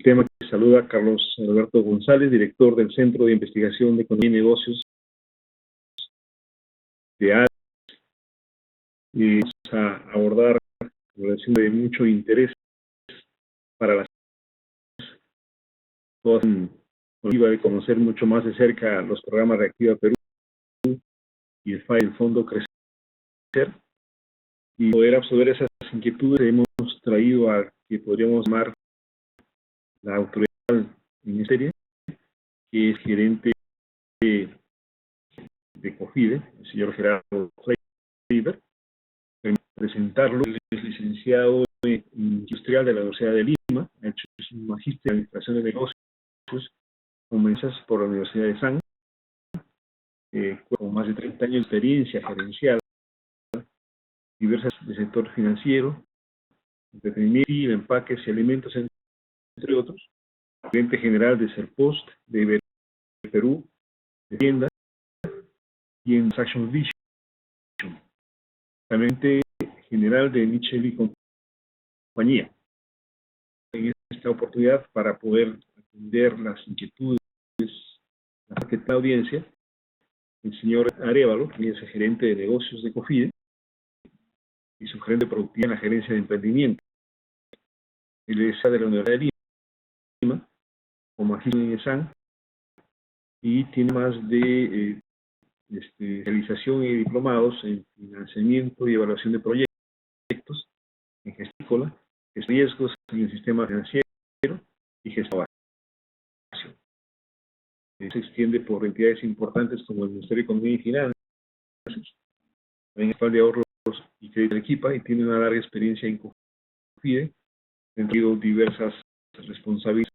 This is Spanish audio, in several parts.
el tema que saluda Carlos Alberto González, director del Centro de Investigación de Economía y Negocios de ADES. Y vamos a abordar una relación de mucho interés para las todas de conocer mucho más de cerca los programas Reactiva Perú y el FAI, el Fondo Crecer, y poder absorber esas inquietudes que hemos traído a que podríamos llamar la autoridad en esta serie, que es gerente de COFIDE, el señor Gerardo Kleiber. Presentarlo, él es licenciado en industrial de la Universidad de Lima, ha hecho un magíster en administración de negocios por la Universidad de San, con más de 30 años de experiencia gerencial, diversas del sector financiero, entretenimiento, empaques y alimentos, entre otros, gerente general de Serpost, de Perú, de tiendas y en Transaction Vision, también general de Michel y compañía. En esta oportunidad, para poder atender las inquietudes de la audiencia, el señor Arévalo, que es el gerente de negocios de COFIDE, y su gerente productivo en la gerencia de emprendimiento. Él es de la Universidad de Lima, como magíster en ESAN, y tiene más de especialización y diplomados en financiamiento y evaluación de proyectos, en gestión, riesgos en el sistema financiero y gestión. Se extiende por entidades importantes como el Ministerio de Economía y Finanzas, en el Fund de Ahorros y Crédito de Equipa, y tiene una larga experiencia en COFIDE, ha tenido diversas responsabilidades.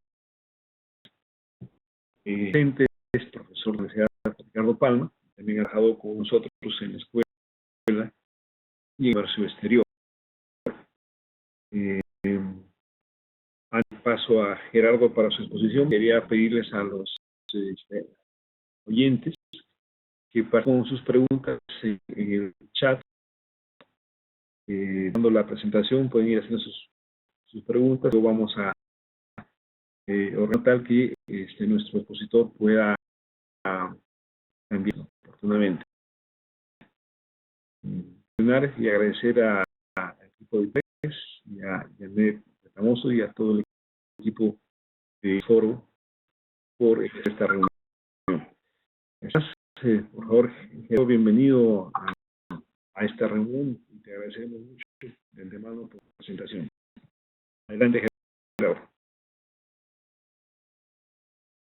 Es profesor de la Universidad Ricardo Palma, también ha trabajado con nosotros en la escuela y en el comercio exterior. Antes paso a Gerardo para su exposición, quería pedirles a los oyentes que con sus preguntas en el chat, dando la presentación, pueden ir haciendo sus preguntas. Luego vamos a ordenar tal que nuestro expositor pueda enviar oportunamente. Y agradecer al equipo de PES y a Janet Famoso y a todo el equipo de foro por esta reunión. Por favor, bienvenido a esta reunión y te agradecemos mucho de antemano por la presentación. Adelante, Gerardo.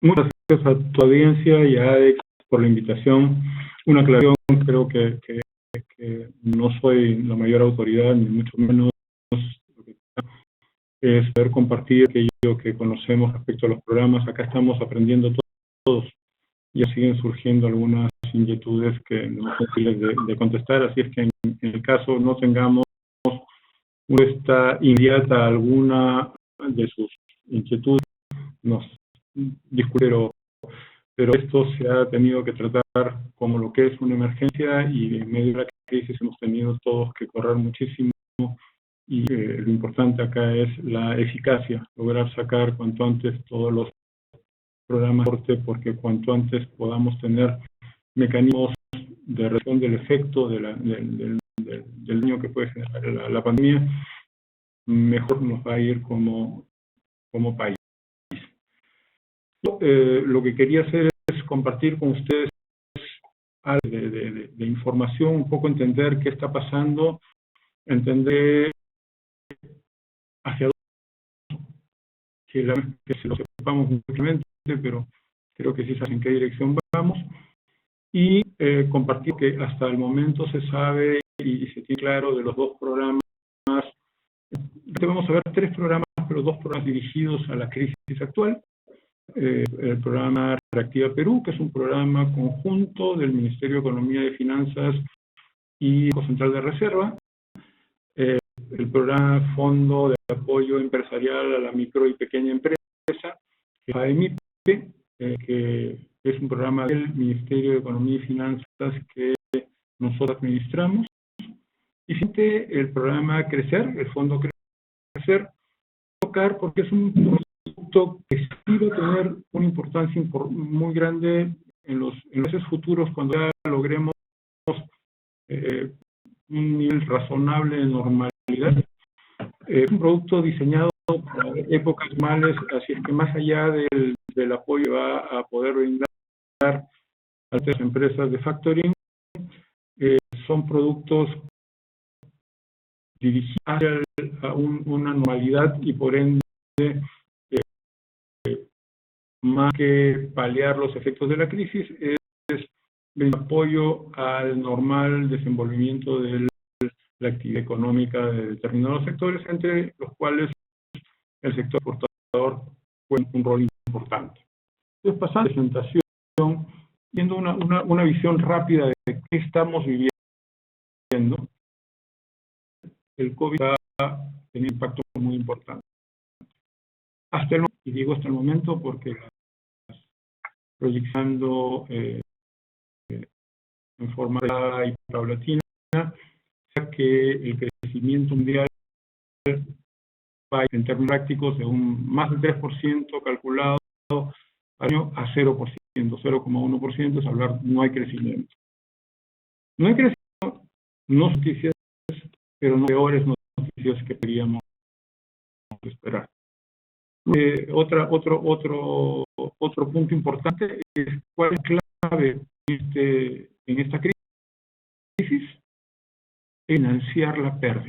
Muchas gracias a tu audiencia y a ADES por la invitación. Una aclaración, creo que no soy la mayor autoridad, ni mucho menos lo que es poder compartir aquello que conocemos respecto a los programas. Acá estamos aprendiendo todos. Ya siguen surgiendo algunas inquietudes que no son fáciles de contestar, así es que en el caso no tengamos respuesta inmediata a alguna de sus inquietudes, nos disculpen, pero esto se ha tenido que tratar como lo que es una emergencia, y en medio de la crisis hemos tenido todos que correr muchísimo, y lo importante acá es la eficacia, lograr sacar cuanto antes todos los programas, porque cuanto antes podamos tener mecanismos de reducción del efecto del daño que puede generar la pandemia, mejor nos va a ir como país. Lo que quería hacer es compartir con ustedes algo de información, un poco entender qué está pasando, entender hacia dónde, que se lo sepamos mutuamente, pero creo que sí saben en qué dirección vamos, y compartir que hasta el momento se sabe y se tiene claro de los dos programas. Vamos a ver 3 programas, pero 2 programas dirigidos a la crisis actual. El programa Reactiva Perú, que es un programa conjunto del Ministerio de Economía y Finanzas y Banco Central de Reserva. El programa Fondo de Apoyo Empresarial a la Micro y Pequeña Empresa, que es FAEMIPE, que es un programa del Ministerio de Economía y Finanzas que nosotros administramos. Y el programa Crecer, el Fondo Crecer, tocar porque es un producto que sí va a tener una importancia muy grande en los meses futuros cuando ya logremos un nivel razonable de normalidad. Es un producto diseñado para épocas normales, así es que más allá del apoyo que va a poder brindar a las empresas de factoring, son productos dirigidos a una normalidad y por ende más que paliar los efectos de la crisis es brindar apoyo al normal desenvolvimiento de la actividad económica de determinados sectores, entre los cuales el sector exportador juega un rol importante. Entonces, pasando a la presentación, viendo una visión rápida de qué estamos viviendo, el COVID ha tenido un impacto muy importante. Hasta el momento, y digo hasta el momento porque proyectando en forma y paulatina, ya que el crecimiento mundial va en términos prácticos de un más del 3% calculado al año a 0%, 0,1%, es hablar, no hay crecimiento. No hay crecimiento, no noticias, pero no peores noticias que podríamos esperar. Otro punto importante es cuál es la clave en esta crisis, financiar la pérdida.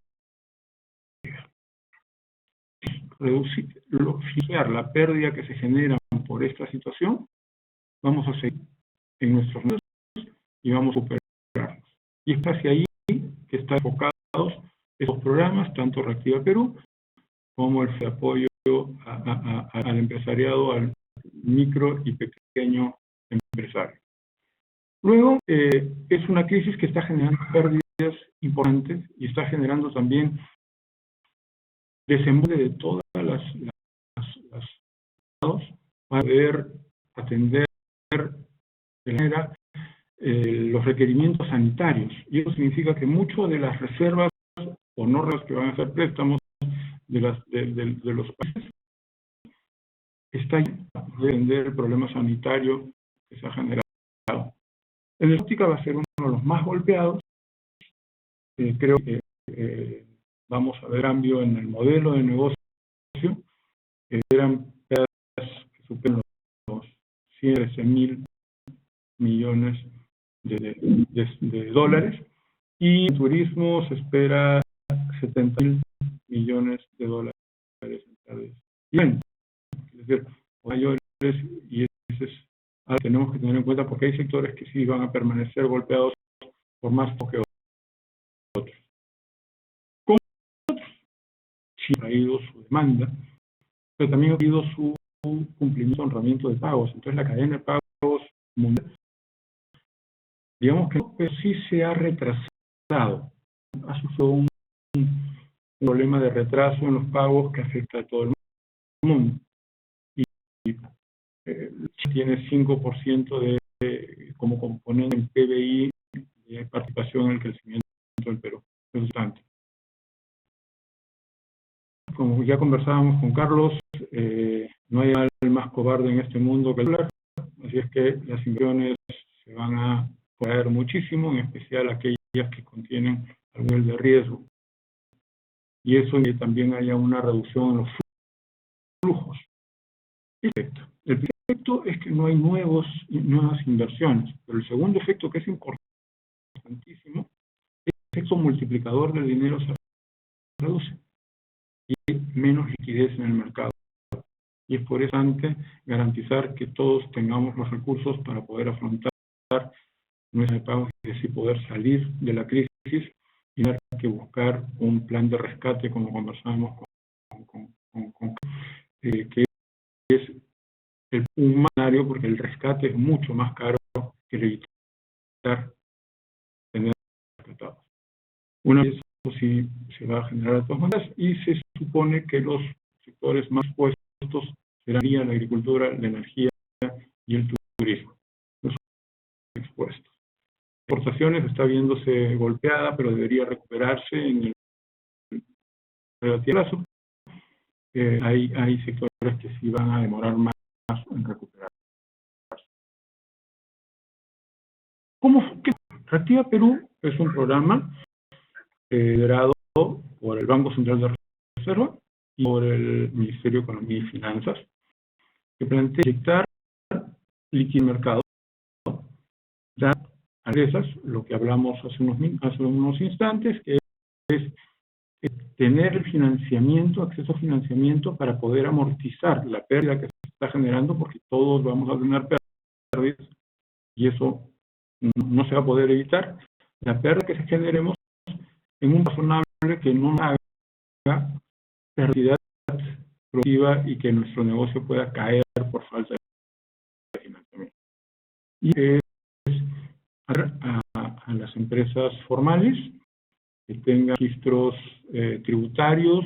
Financiar la pérdida que se genera por esta situación, vamos a seguir en nuestros medios y vamos a superarlos. Y es hacia ahí que están enfocados estos programas, tanto Reactiva Perú como el apoyo al empresariado, al micro y pequeño empresario. Luego, es una crisis que está generando pérdidas importantes y está generando también desembolso de todas las para poder atender de manera los requerimientos sanitarios. Y eso significa que muchas de las reservas o no reservas que van a ser préstamos de los países están para atender el problema sanitario que se ha generado. En la óptica va a ser uno de los más golpeados. Creo que vamos a ver cambio en el modelo de negocio. Eran pérdidas que superan los 113.000 millones de dólares, y en turismo se espera 70.000 millones de dólares en pérdidas. Y bueno, es decir, mayores, y eso es algo que tenemos que tener en cuenta porque hay sectores que sí van a permanecer golpeados por más que otros. Con otros, sí ha ido su demanda, pero también ha ido su cumplimiento, honramiento de pagos. Entonces la cadena de pagos mundial, digamos que sí se ha retrasado. Ha sufrido un problema de retraso en los pagos que afecta a todo el mundo. Y tiene 5% como componente en PBI de participación en el crecimiento del Perú. Como ya conversábamos con Carlos, no hay mal más cobarde en este mundo que el dólar, así es que las inversiones se van a caer muchísimo, en especial aquellas que contienen algún nivel de riesgo. Y eso que también haya una reducción en los flujos. El efecto es que no hay nuevas inversiones, pero el segundo efecto, que es importantísimo, es el efecto multiplicador del dinero se reduce y hay menos liquidez en el mercado. Y es por eso importante garantizar que todos tengamos los recursos para poder afrontar nuestros pagos y así poder salir de la crisis y tener que buscar un plan de rescate, como conversábamos que es un escenario, porque el rescate es mucho más caro que el evitar tener rescatados. Una vez eso sí se va a generar de todas maneras, y se supone que los sectores más expuestos serán la agricultura, la energía y el turismo. Los expuestos. Exportaciones está viéndose golpeada, pero debería recuperarse en el relativo plazo. hay sectores que sí van a demorar más en recuperar. Reactiva Perú es un programa liderado por el Banco Central de Reserva y por el Ministerio de Economía y Finanzas, que plantea inyectar liquidez en el mercado, dar a empresas, lo que hablamos hace unos instantes, que es tener el financiamiento, acceso a financiamiento para poder amortizar la pérdida que se está generando, porque todos vamos a tener pérdidas y eso no se va a poder evitar. La pérdida que se generemos en un razonable que no haga pérdida productiva y que nuestro negocio pueda caer por falta de financiamiento. Y es a las empresas formales que tengan registros tributarios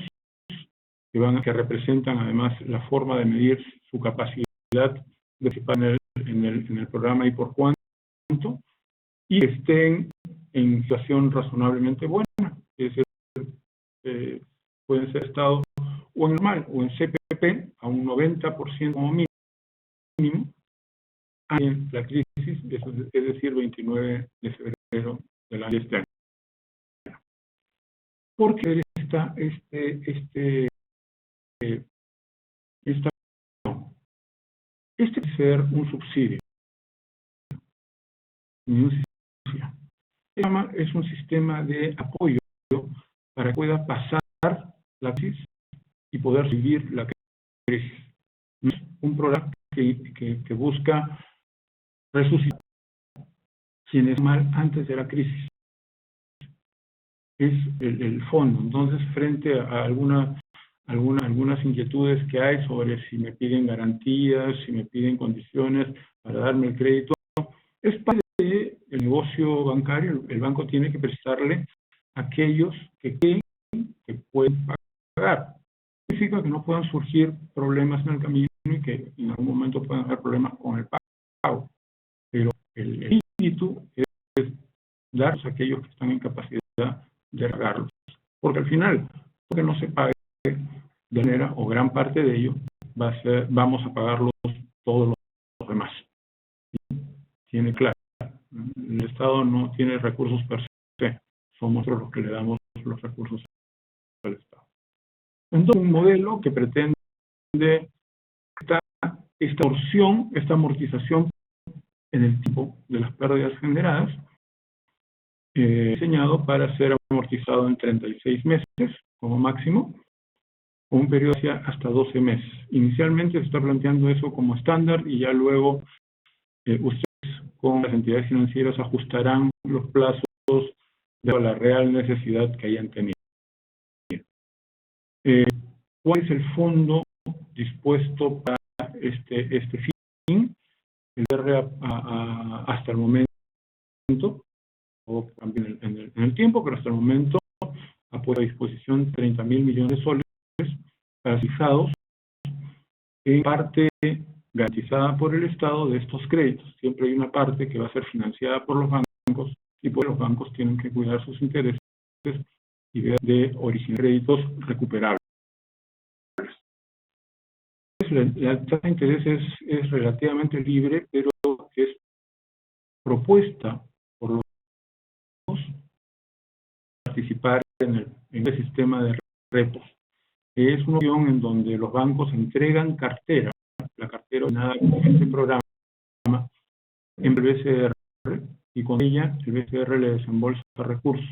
que representan además la forma de medir su capacidad de participar en el programa y por cuánto, y que estén en situación razonablemente buena, es decir, pueden ser estados o en normal o en CPP a un 90% como mínimo, en la crisis, es decir, 29 de febrero del año este año. ¿Por qué este puede ser un subsidio? Es un sistema de apoyo para que pueda pasar la crisis y poder vivir la crisis. Es un programa que busca resucitar quienes mal antes de la crisis. Es el fondo. Entonces, frente a algunas inquietudes que hay sobre si me piden garantías, si me piden condiciones para darme el crédito, es parte del negocio bancario. El banco tiene que prestarle a aquellos que creen que pueden pagar. Significa que no puedan surgir problemas en el camino y que en algún momento puedan haber problemas con el pago. Pero el espíritu es dar a aquellos que están en capacidad de pagarlos. Porque al final, lo que no se pague de manera, o gran parte de ello, vamos a pagarlos todos los demás. Tiene claro. El Estado no tiene recursos per se, somos los que le damos los recursos al Estado. Entonces, un modelo que pretende esta torsión, esta amortización en el tipo de las pérdidas generadas, diseñado para ser amortizado en 36 meses como máximo, con un periodo hacia hasta 12 meses. Inicialmente se está planteando eso como estándar y ya luego ustedes con las entidades financieras ajustarán los plazos de la real necesidad que hayan tenido. ¿Cuál es el fondo dispuesto para este fin? El DR hasta el momento, o también en el tiempo, pero hasta el momento ha puesto a disposición 30.000 millones de soles fijados en parte garantizada por el Estado de estos créditos. Siempre hay una parte que va a ser financiada por los bancos y pues los bancos tienen que cuidar sus intereses y de originar créditos recuperables. La tasa de interés es relativamente libre, pero es propuesta por los bancos participar en el sistema de repos. Es una opción en donde los bancos entregan cartera, la cartera ordenada con este programa, en el BCR, y con ella el BCR le desembolsa recursos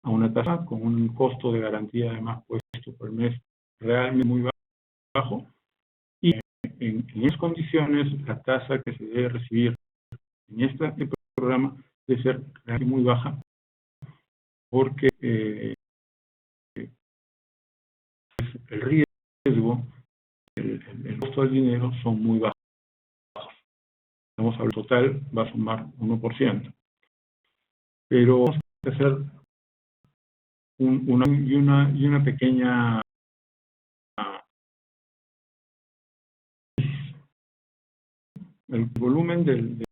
a una tasa con un costo de garantía además puesto por el mes realmente muy bajo, y en esas condiciones la tasa que se debe recibir en este programa debe ser realmente muy baja, porque el riesgo, el costo del dinero son muy bajos. Vamos a ver, total va a sumar 1%. Pero vamos a hacer una pequeña el volumen del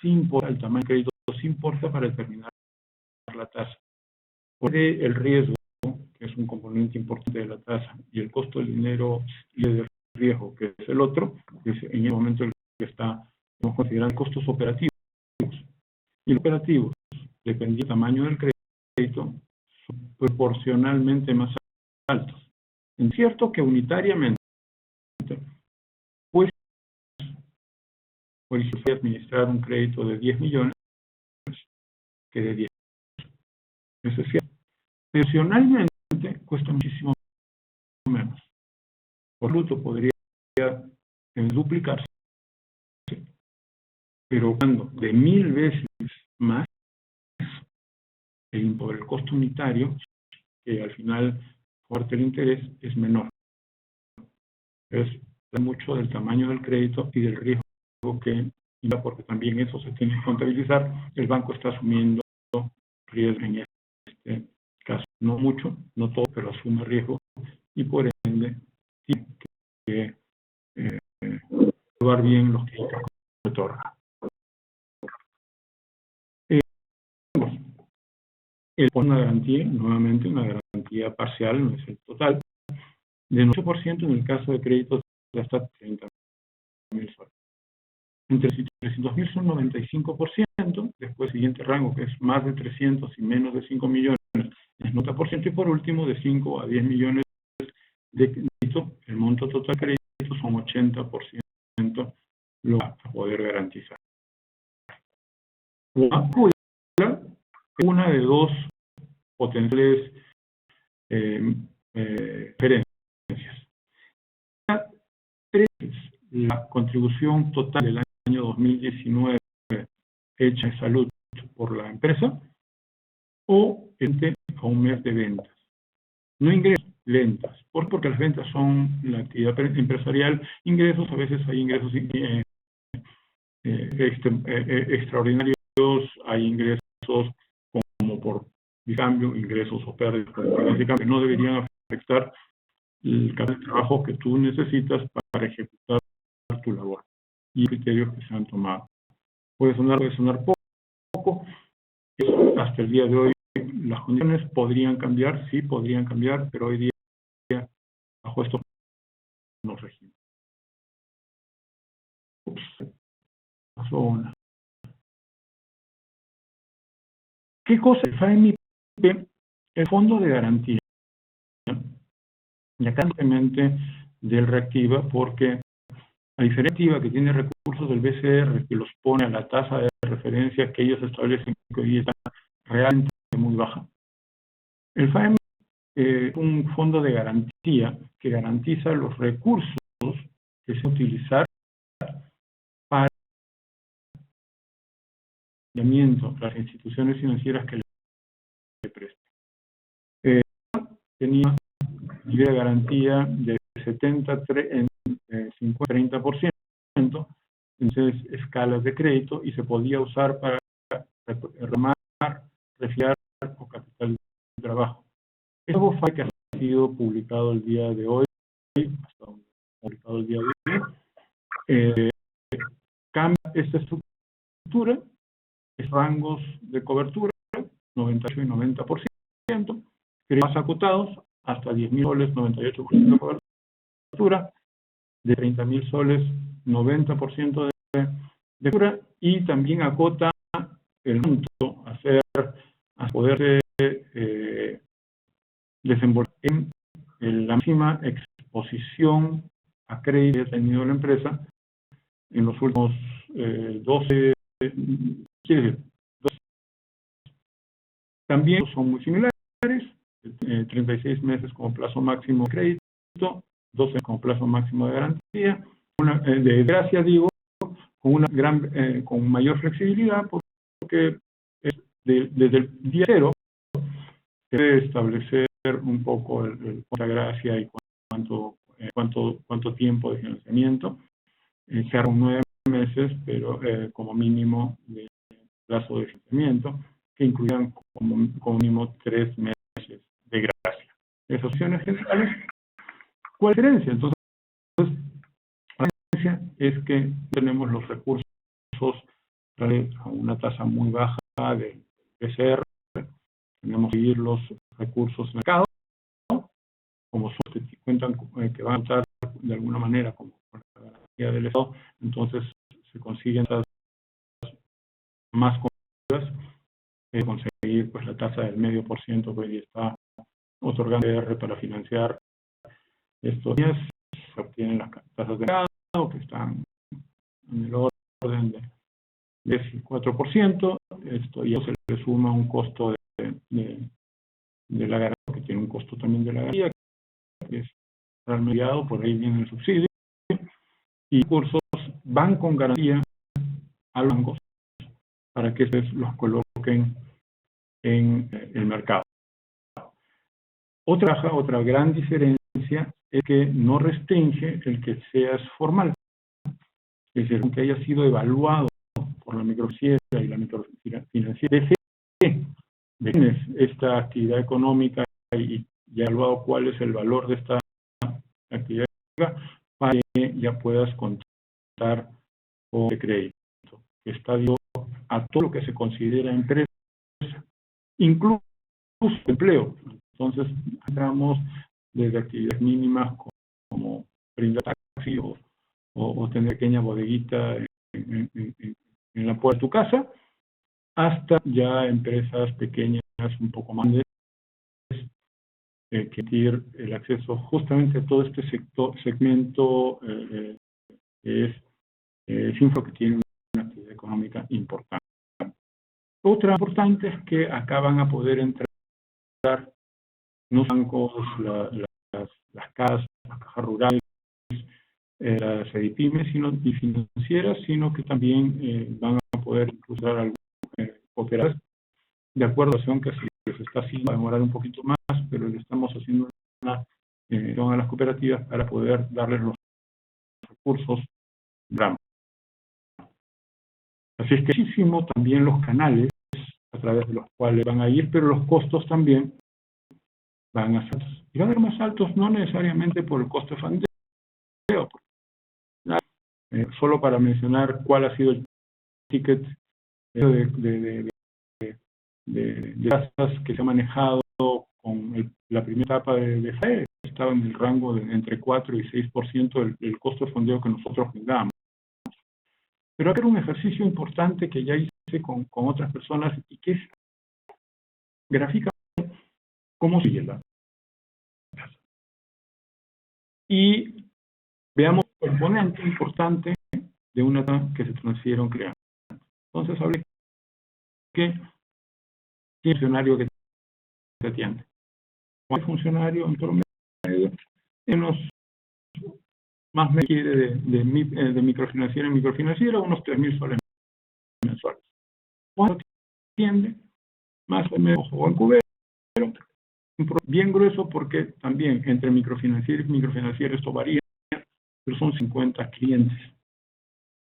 sí importa, el tamaño del crédito sí importa para determinar la tasa. Porque el riesgo que es un componente importante de la tasa, y el costo del dinero y del riesgo, que es el otro, que es en el momento el que estamos considerando costos operativos. Y los operativos, dependiendo del tamaño del crédito, son proporcionalmente más altos. Es cierto que unitariamente, pues, por ejemplo, administrar un crédito de 10 millones que de 10. Eso es cierto. Proporcionalmente cuesta muchísimo menos. Por bruto podría duplicarse, pero cuando de 1000 veces más por el costo unitario, que al final fuerte el interés es menor. Es mucho del tamaño del crédito y del riesgo que, porque también eso se tiene que contabilizar, el banco está asumiendo riesgo en este caso. No mucho, no todo, pero asume riesgo y por ende tiene que evaluar bien los créditos que otorga. Una garantía, nuevamente una garantía parcial, no es el total, de 8% en el caso de créditos de hasta 30.000 soles. Entre 300.000 son 95%, después el siguiente rango que es más de 300 y menos de 5 millones es 90%, y por último de 5 a 10 millones de crédito, el monto total de crédito son 80% lo va a poder garantizar. Una de dos potenciales referencias. La contribución total del año 2019 hecha en salud por la empresa o a un mes de ventas. No ingresos, ventas. Porque las ventas son la actividad empresarial. Ingresos, a veces hay ingresos extraordinarios, hay ingresos como por cambio, ingresos o pérdidas, que no deberían afectar el trabajo que tú necesitas para ejecutar tu labor y criterios que se han tomado. Puede sonar poco, hasta el día de hoy las condiciones podrían cambiar, sí podrían cambiar, pero hoy día bajo estos no regimos. Pasó una. ¿Qué cosa es FAMIP? El fondo de garantía. Y acá simplemente del reactiva, porque a diferencia que tiene recursos del BCR que los pone a la tasa de referencia que ellos establecen, que hoy está realmente muy baja. El FAMIP es un fondo de garantía que garantiza los recursos que se utilizar para las instituciones financieras que le presten. Tenía nivel de garantía de 50-30%, entonces escalas de crédito, y se podía usar para remar, refiar o capital de trabajo. Este nuevo FAI que ha sido publicado el día de hoy, cambia esta estructura, es rangos de cobertura, 98 y 90%, más acotados, hasta 10.000 soles, 98% de cobertura, de 30.000 soles, 90% de cobertura, y también acota el monto a poder desembolsar en la máxima exposición a crédito que ha tenido la empresa en los últimos 12, quiere decir, 12. También son muy similares, 36 meses como plazo máximo de crédito, 12 como plazo máximo de garantía, de gracia digo, con mayor flexibilidad, porque desde el día cero se debe establecer un poco la gracia y cuánto tiempo de financiamiento. Se harán 9 meses, pero como mínimo de plazo de financiamiento, que incluyan como mínimo 3 meses de gracia. Esas opciones generales. ¿Cuál es la diferencia? Entonces, la diferencia es que tenemos los recursos a una tasa muy baja de PCR, tenemos que ir los recursos en el mercado, como son, cuentan que van a contar de alguna manera como con la garantía del Estado, entonces se consiguen tasas más competitivas, conseguir pues la tasa del 0,5% que hoy está otorgando R para financiar estos días. Se obtienen las tasas de mercado que están en el orden de 4%. Esto ya se le suma un costo de la garantía, que tiene un costo también de la garantía, que es mediado, por ahí viene el subsidio, y cursos van con garantía a los bancos para que los coloquen en el mercado. Otra gran diferencia es que no restringe el que seas formal, es decir, aunque haya sido evaluado por la microfinanciera y la microfinanciera defines esta actividad económica y evaluado cuál es el valor de esta actividad económica para que ya puedas contar con el crédito, que está dio a todo lo que se considera empresa, incluso empleo. Entonces, entramos desde actividades mínimas como brindar taxi o tener pequeña bodeguita en la puerta de tu casa, hasta ya empresas pequeñas, un poco más grandes, que tienen el acceso justamente a todo este segmento que es info, que tiene una actividad económica importante. Otra importante es que acá van a poder entrar los bancos, las casas, las cajas rurales, las EDIPYMES y financieras, sino que también van a poder incluso dar algunas cooperativas, de acuerdo a la situación que se está haciendo, va a demorar un poquito más, pero le estamos haciendo una a las cooperativas para poder darles los recursos RAM. Así es que muchísimo también los canales a través de los cuales van a ir, pero los costos también van a ser altos. Y van a ser más altos no necesariamente por el costo de fondeo. Solo para mencionar cuál ha sido el ticket de tasas que se ha manejado con la primera etapa de FE, estaba en el rango de entre 4 y 6% del costo de fondeo que nosotros generamos. Pero era un ejercicio importante que ya hice con otras personas y que es grafica cómo sigue la tasa. Y veamos el componente importante de una tasa que se transfiere a un cliente. Entonces hablé que tiene funcionario que se atiende. ¿Cuál funcionario en promedio? En los más me quiere de microfinanciera, unos 3.000 soles mensuales. ¿Cuánto atiende? Más o menos, o en cubero, bien grueso, porque también entre microfinanciera y microfinanciera esto varía, pero son 50 clientes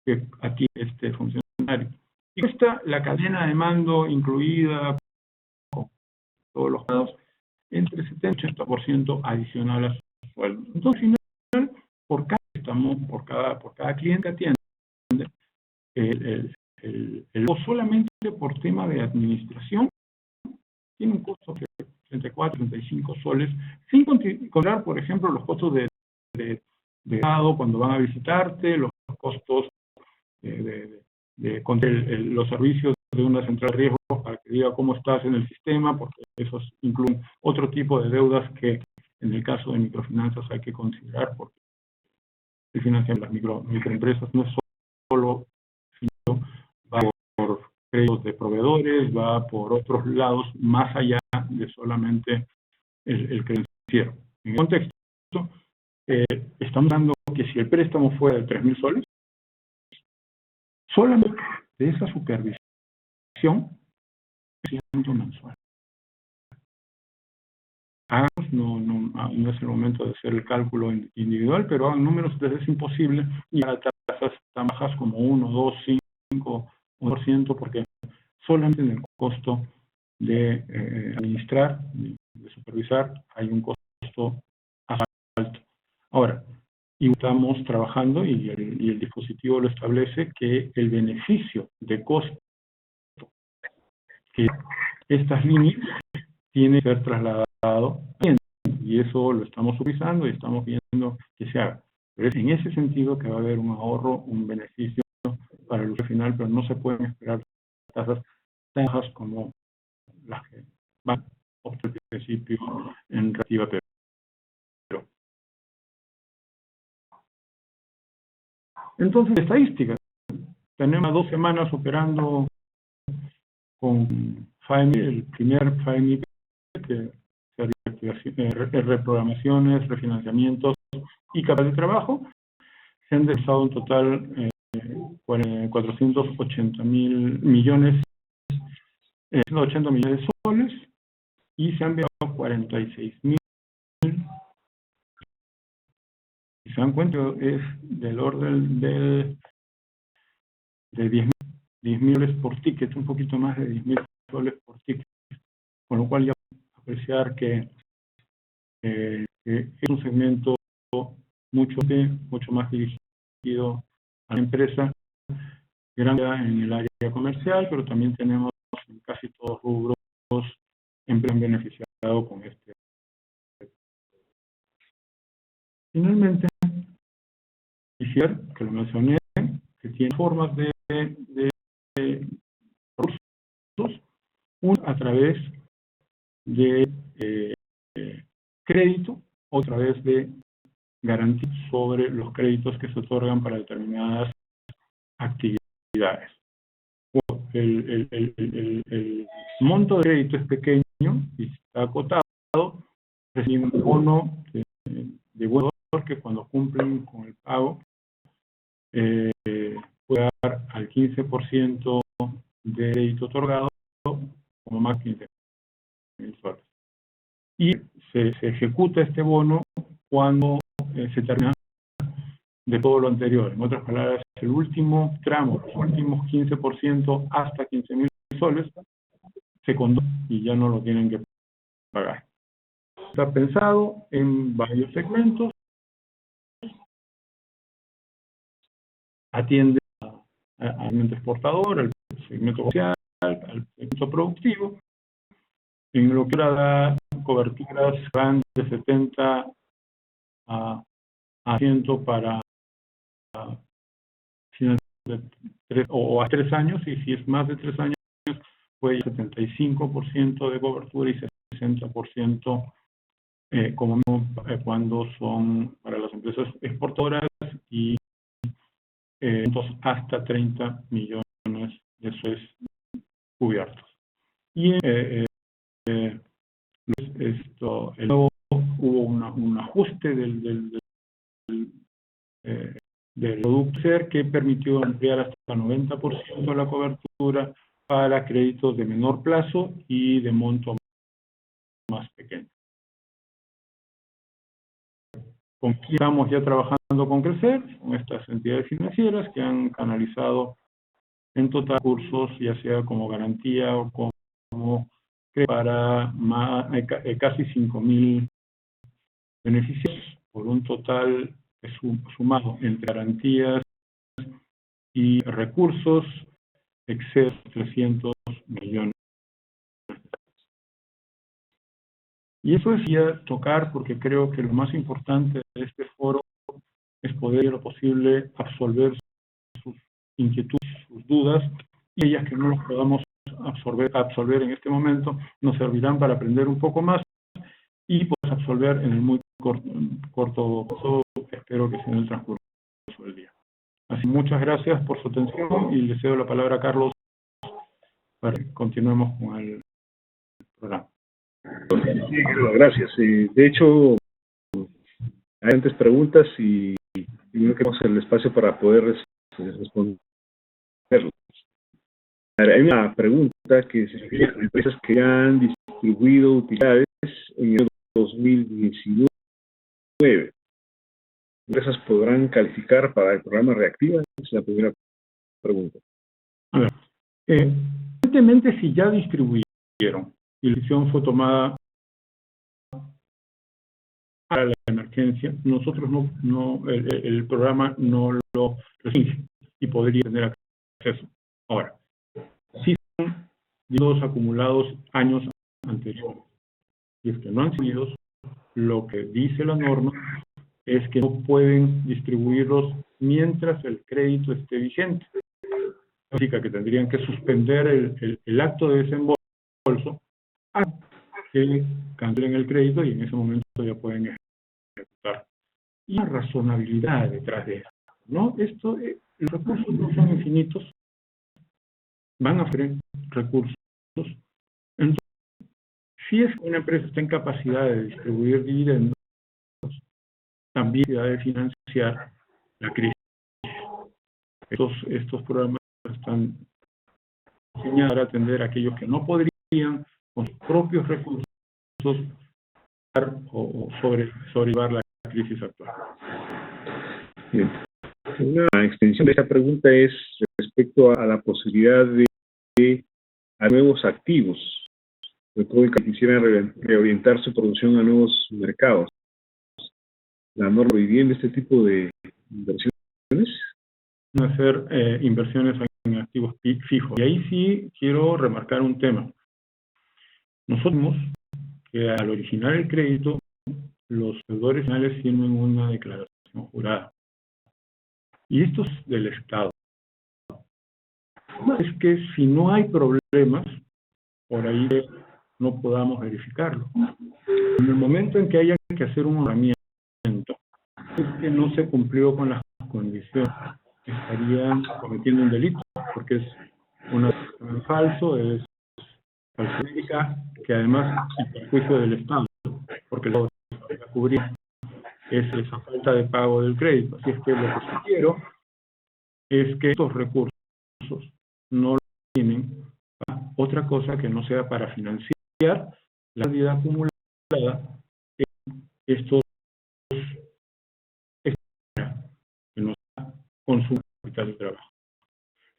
que aquí este funcionario. Y está la cadena de mando incluida con todos los dados entre 70 y 80% adicional a su sueldo. Entonces, al final, por cada cliente que atiende, solamente por tema de administración tiene un costo de 34, 35 soles, sin contar, por ejemplo, los costos de cuando van a visitarte, los costos los servicios de una central de riesgo para que diga cómo estás en el sistema, porque esos incluyen otro tipo de deudas que en el caso de microfinanzas hay que considerar, porque el financiamiento de las microempresas no es solo, sino va por créditos de proveedores, va por otros lados más allá de solamente el financiero. En el contexto, estamos dando que si el préstamo fuera de 3.000 soles, solamente de esa supervisión, mensual. No es el momento de hacer el cálculo individual, pero hagan números, entonces es imposible llegar a tasas tan bajas como 1, 2, 5, 1%, porque solamente en el costo de administrar, de supervisar, hay un costo alto. Ahora, y estamos trabajando, y el dispositivo lo establece, que el beneficio de costo que estas líneas tiene que ser trasladado y eso lo estamos supervisando y estamos viendo que se haga. Pero es en ese sentido que va a haber un ahorro, un beneficio para el usuario final, pero no se pueden esperar tasas tan bajas como las que van a obtener al principio en relativa pero. Entonces, estadísticas. Tenemos 2 semanas operando con FAEMI, el primer FAEMI que reprogramaciones, refinanciamientos y capital de trabajo. Se han desglosado en total 480 millones de soles y se han enviado 46.000. Si se dan cuenta, es del orden de 10.000 soles por ticket, un poquito más de 10.000 soles por ticket, con lo cual ya podemos apreciar que es un segmento mucho más dirigido a la empresa, grande en el área comercial, pero también tenemos en casi todos rubros empresas beneficiadas con este. Finalmente, quisiera que lo mencioné, que tiene formas de recursos, uno a través de crédito, otra vez de garantía sobre los créditos que se otorgan para determinadas actividades. El monto de crédito es pequeño y está acotado, reciben un bono de buen valor que cuando cumplen con el pago puede dar al 15% de crédito otorgado como más 15.000 soles. Y se ejecuta este bono cuando se termina de todo lo anterior. En otras palabras, el último tramo, los últimos 15% hasta 15.000 soles, se condona y ya no lo tienen que pagar. Está pensado en varios segmentos, atiende al segmento exportador, al segmento comercial, al segmento productivo, en lo que da coberturas van de 70 a 100 para o a 3 años, y si es más de 3 años, puede 75% de cobertura y 60% como cuando son para las empresas exportadoras y hasta 30 millones de soles cubiertos. Y luego hubo un ajuste del producto SER que permitió ampliar hasta 90% la cobertura para créditos de menor plazo y de monto más pequeño. ¿Con quién estamos ya trabajando con Crecer? Con estas entidades financieras que han canalizado en total cursos, ya sea como garantía o como para casi 5.000 beneficios, por un total sumado entre garantías y recursos, excede 300 millones. Y eso es ya tocar, porque creo que lo más importante de este foro es poder, en lo posible, absolver sus inquietudes, sus dudas, y ellas que no los podamos absolver en este momento, nos servirán para aprender un poco más y pues absolver en el muy corto plazo, espero que sea en el transcurso del día. Así, muchas gracias por su atención y le cedo la palabra a Carlos para que continuemos con el programa. Sí, gracias. De hecho, hay antes preguntas y no tenemos el espacio para poder responderlas. Hay una pregunta que se refiere a empresas que han distribuido utilidades en el 2019. ¿Empresas podrán calificar para el programa Reactiva? Es la primera pregunta. A ver, evidentemente, si ya distribuyeron y la decisión fue tomada para la emergencia, nosotros el programa no lo restringe y podría tener acceso. Ahora, si son dividendos acumulados años anteriores y es que no han sido, lo que dice la norma es que no pueden distribuirlos mientras el crédito esté vigente. Significa que tendrían que suspender el acto de desembolso hasta que cancelen el crédito y en ese momento ya pueden ejecutar. Y la razonabilidad detrás de esto, ¿no? Los recursos no son infinitos, van a ser recursos. Entonces, si es que una empresa está en capacidad de distribuir dividendos, también capacidad de financiar la crisis. Estos programas están diseñados para atender a aquellos que no podrían con sus propios recursos o sobrellevar la crisis actual. Bien. Una extensión de esta pregunta es respecto a la posibilidad de a nuevos activos, sobre todo el que quisieran reorientar su producción a nuevos mercados. ¿La norma prohíbe este tipo de inversiones? Hacer inversiones en activos fijos. Y ahí sí quiero remarcar un tema. Nosotros vemos que al originar el crédito, los deudores finales firman una declaración jurada. Y esto es del Estado. Es que si no hay problemas, por ahí no podamos verificarlo. En el momento en que haya que hacer un honramiento, es que no se cumplió con las condiciones, estarían cometiendo un delito, porque es un falso, es falsifica, que además es perjuicio del Estado, porque lo que va a cubrir es esa falta de pago del crédito. Así es que lo que sugiero es que estos recursos no lo tienen para otra cosa que no sea para financiar la pérdida acumulada en estos que nos consumen capital de trabajo.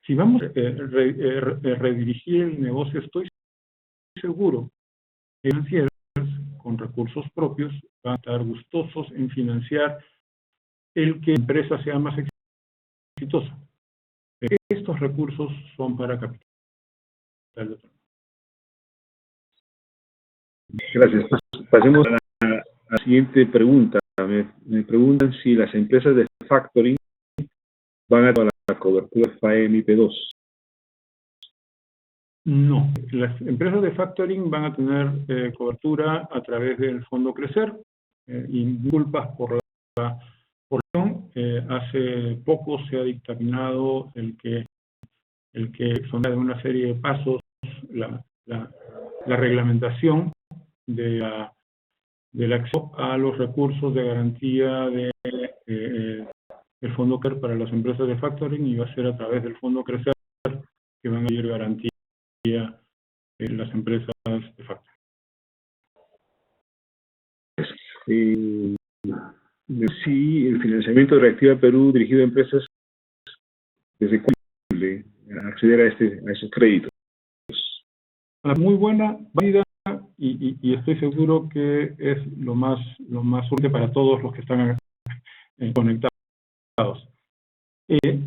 Si vamos a redirigir el negocio, estoy seguro que financieros con recursos propios van a estar gustosos en financiar el que la empresa sea más exitosa. Estos recursos son para capital de trabajo. Gracias. Pasemos a la siguiente pregunta. Me preguntan si las empresas de factoring van a tomar la cobertura FAE-MIPE2. No, las empresas de factoring van a tener cobertura a través del Fondo Crecer. Y disculpas por la porción. Hace poco se ha dictaminado el que son de una serie de pasos la reglamentación del acceso a los recursos de garantía del Fondo CRECER para las empresas de factoring, y va a ser a través del Fondo CRECER que van a ir garantía las empresas de factoring. Sí, el financiamiento de Reactiva Perú dirigido a empresas, ¿desde cuándo puede acceder a esos créditos? Muy buena, válida, y estoy seguro que es lo más útil para todos los que están conectados. El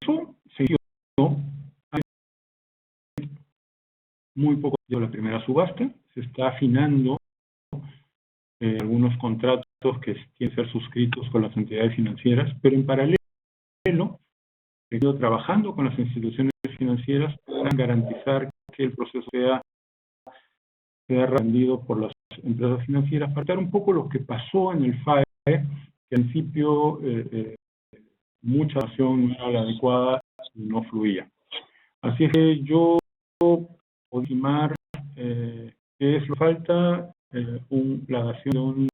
uso se dio muy poco de la primera subasta, se está afinando algunos contratos que tienen que ser suscritos con las entidades financieras, pero en paralelo he ido trabajando con las instituciones financieras para garantizar que el proceso sea rendido por las empresas financieras, para dar un poco lo que pasó en el FAE, que al principio mucha acción no era la adecuada y no fluía. Así es que yo puedo estimar que es lo que falta, la dación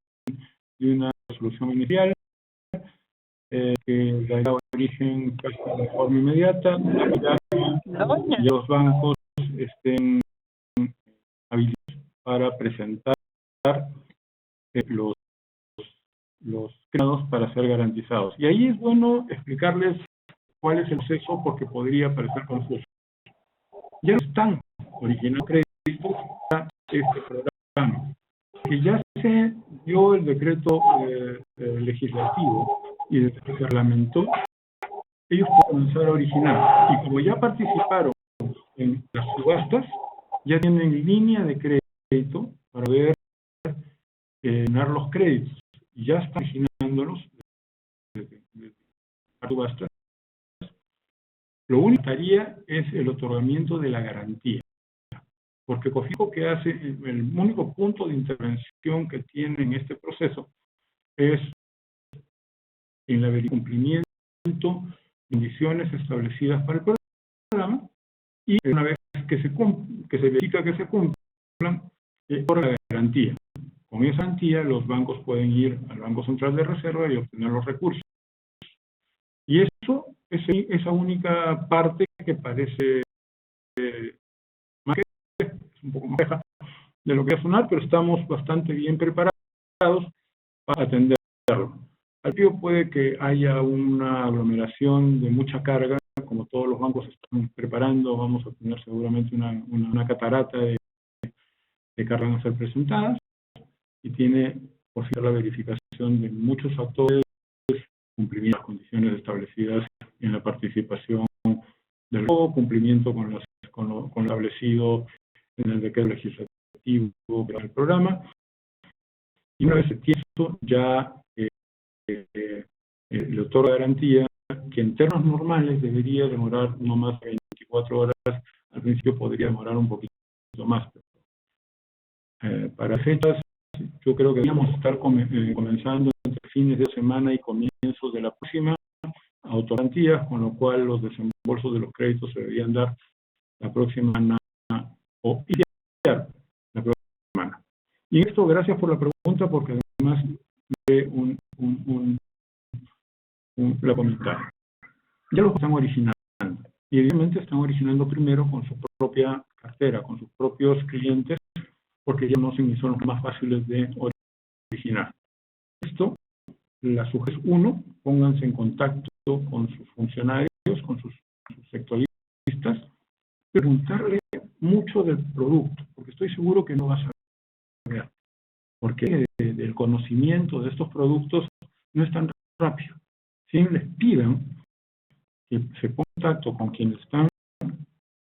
de una resolución inicial que dará origen casi de forma inmediata, y los bancos estén habilitados para presentar los créditos para ser garantizados. Y ahí es bueno explicarles cuál es el proceso, porque podría parecer confuso. Ya no están originando créditos para este programa, que ya se dio el decreto legislativo y desde que se reglamentó, ellos pueden comenzar a originar. Y como ya participaron en las subastas, ya tienen línea de crédito para ver llenar los créditos. Y ya están originándolos desde subasta. Lo único que haría es el otorgamiento de la garantía. Porque Cofico que hace, el único punto de intervención que tiene en este proceso es en el cumplimiento de condiciones establecidas para el programa, y una vez que se verifica que se cumplan, por la garantía. Con esa garantía los bancos pueden ir al Banco Central de Reserva y obtener los recursos. Y eso es esa única parte que parece más que es un poco más vieja de lo que va a sonar, pero estamos bastante bien preparados para atenderlo. Al principio puede que haya una aglomeración de mucha carga, como todos los bancos están preparando, vamos a tener seguramente una catarata de cargas a ser presentadas, y tiene por la verificación de muchos factores, cumplimiento de las condiciones establecidas en la participación del juego, cumplimiento con lo establecido en el decreto legislativo del programa, y una vez se tiene esto, ya le otorga garantía que en términos normales debería demorar no más de 24 horas, al principio podría demorar un poquito más. Para fechas, yo creo que deberíamos estar comenzando entre fines de semana y comienzos de la próxima a autogarantías, con lo cual los desembolsos de los créditos se deberían dar la próxima semana o iniciar la próxima semana. Y esto, gracias por la pregunta, porque además de la comentario. Ya los están originando, y evidentemente están originando primero con su propia cartera, con sus propios clientes, porque ya conocen y son los más fáciles de originar. Esto, la sugerencia 1, pónganse en contacto con sus funcionarios, con sus sectoristas, preguntarle mucho del producto, porque estoy seguro que no vas a saber, porque el conocimiento de estos productos no es tan rápido. Si les pidan que se pongan en contacto con quienes han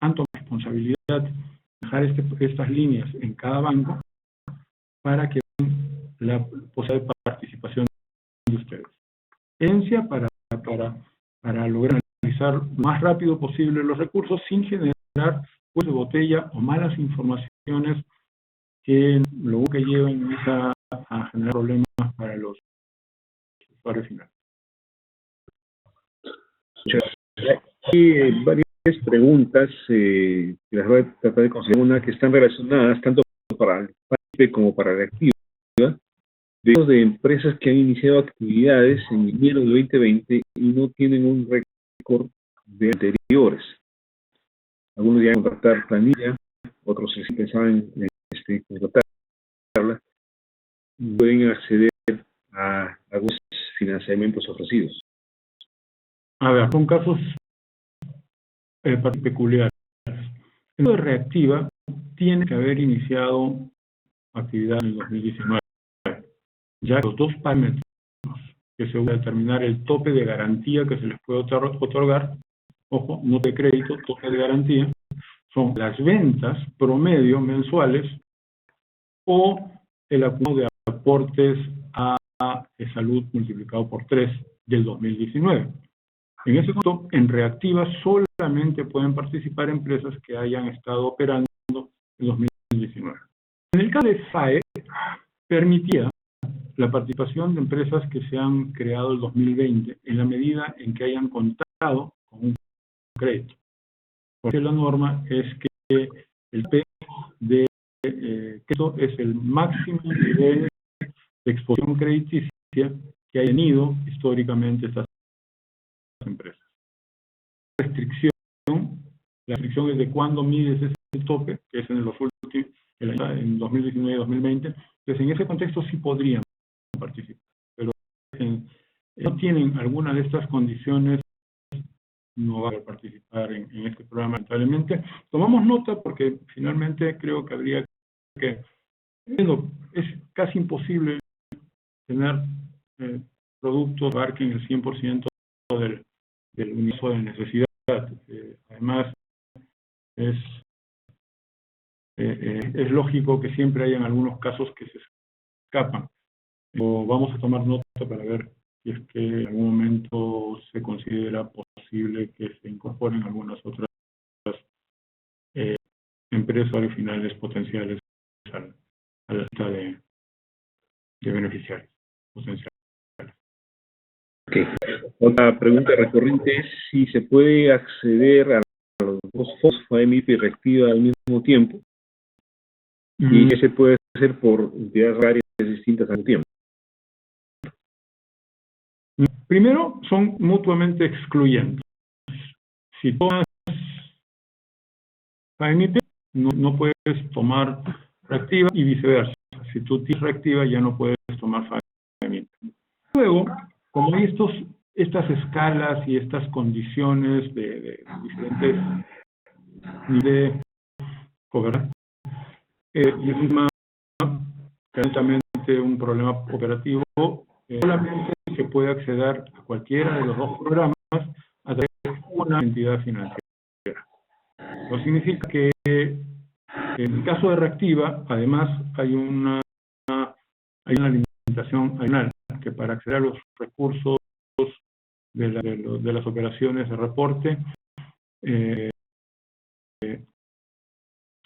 tomado responsabilidad de dejar estas líneas en cada banco para que den la posibilidad de participación de ustedes. Evidencia para lograr analizar lo más rápido posible los recursos sin generar pues de botella o malas informaciones que lo que lleven es a generar problemas para los usuarios finales. Hay varias preguntas que las voy a tratar de conseguir, una que están relacionadas tanto para el PAIPE como para la activa, de empresas que han iniciado actividades en enero del 2020 y no tienen un récord de anteriores. Algunos ya contratar planilla, otros sí pensaban en contratarla, pueden acceder a algunos financiamientos ofrecidos. A ver, son casos peculiares. En lo de reactiva, tiene que haber iniciado actividad en el 2019. Ya los dos parámetros que se van a determinar el tope de garantía que se les puede otorgar, ojo, no de crédito, tope de garantía, son las ventas promedio mensuales o el acumulado de aportes a salud multiplicado por 3 del 2019. En ese caso, en reactiva solamente pueden participar empresas que hayan estado operando en 2019. En el caso de FAE, permitía la participación de empresas que se han creado el 2020 en la medida en que hayan contado con un crédito. Porque la norma es que el P de crédito es el máximo nivel de exposición crediticia que ha tenido históricamente estas empresas. La restricción es de cuándo mides ese tope, que es en los últimos, en 2019 y 2020. Entonces, en ese contexto sí podrían participar, pero no tienen alguna de estas condiciones, no van a participar en este programa, lamentablemente. Tomamos nota porque finalmente creo que habría que, es casi imposible tener productos que abarquen el 100% del universo de necesidad. Además, es lógico que siempre hayan algunos casos que se escapan. O vamos a tomar nota para ver si es que en algún momento se considera posible que se incorporen algunas otras empresas finales potenciales a la lista de beneficiarios potenciales. Okay. Otra pregunta recurrente es si se puede acceder a los dos fondos FAEMIP y Reactiva al mismo tiempo y qué se puede hacer por entidades horarias distintas al mismo tiempo. Primero, son mutuamente excluyentes. Si tomas FAEMIP, no puedes tomar Reactiva y viceversa. Si tú tienes Reactiva, ya no puedes tomar FAEMIP. Luego, como hay estas escalas y estas condiciones de diferentes niveles de cobertura, y es un problema operativo, solamente se puede acceder a cualquiera de los dos programas a través de una entidad financiera. Eso significa que en el caso de Reactiva, además, hay una limitación adicional, que para acceder a los recursos de las operaciones de reporte,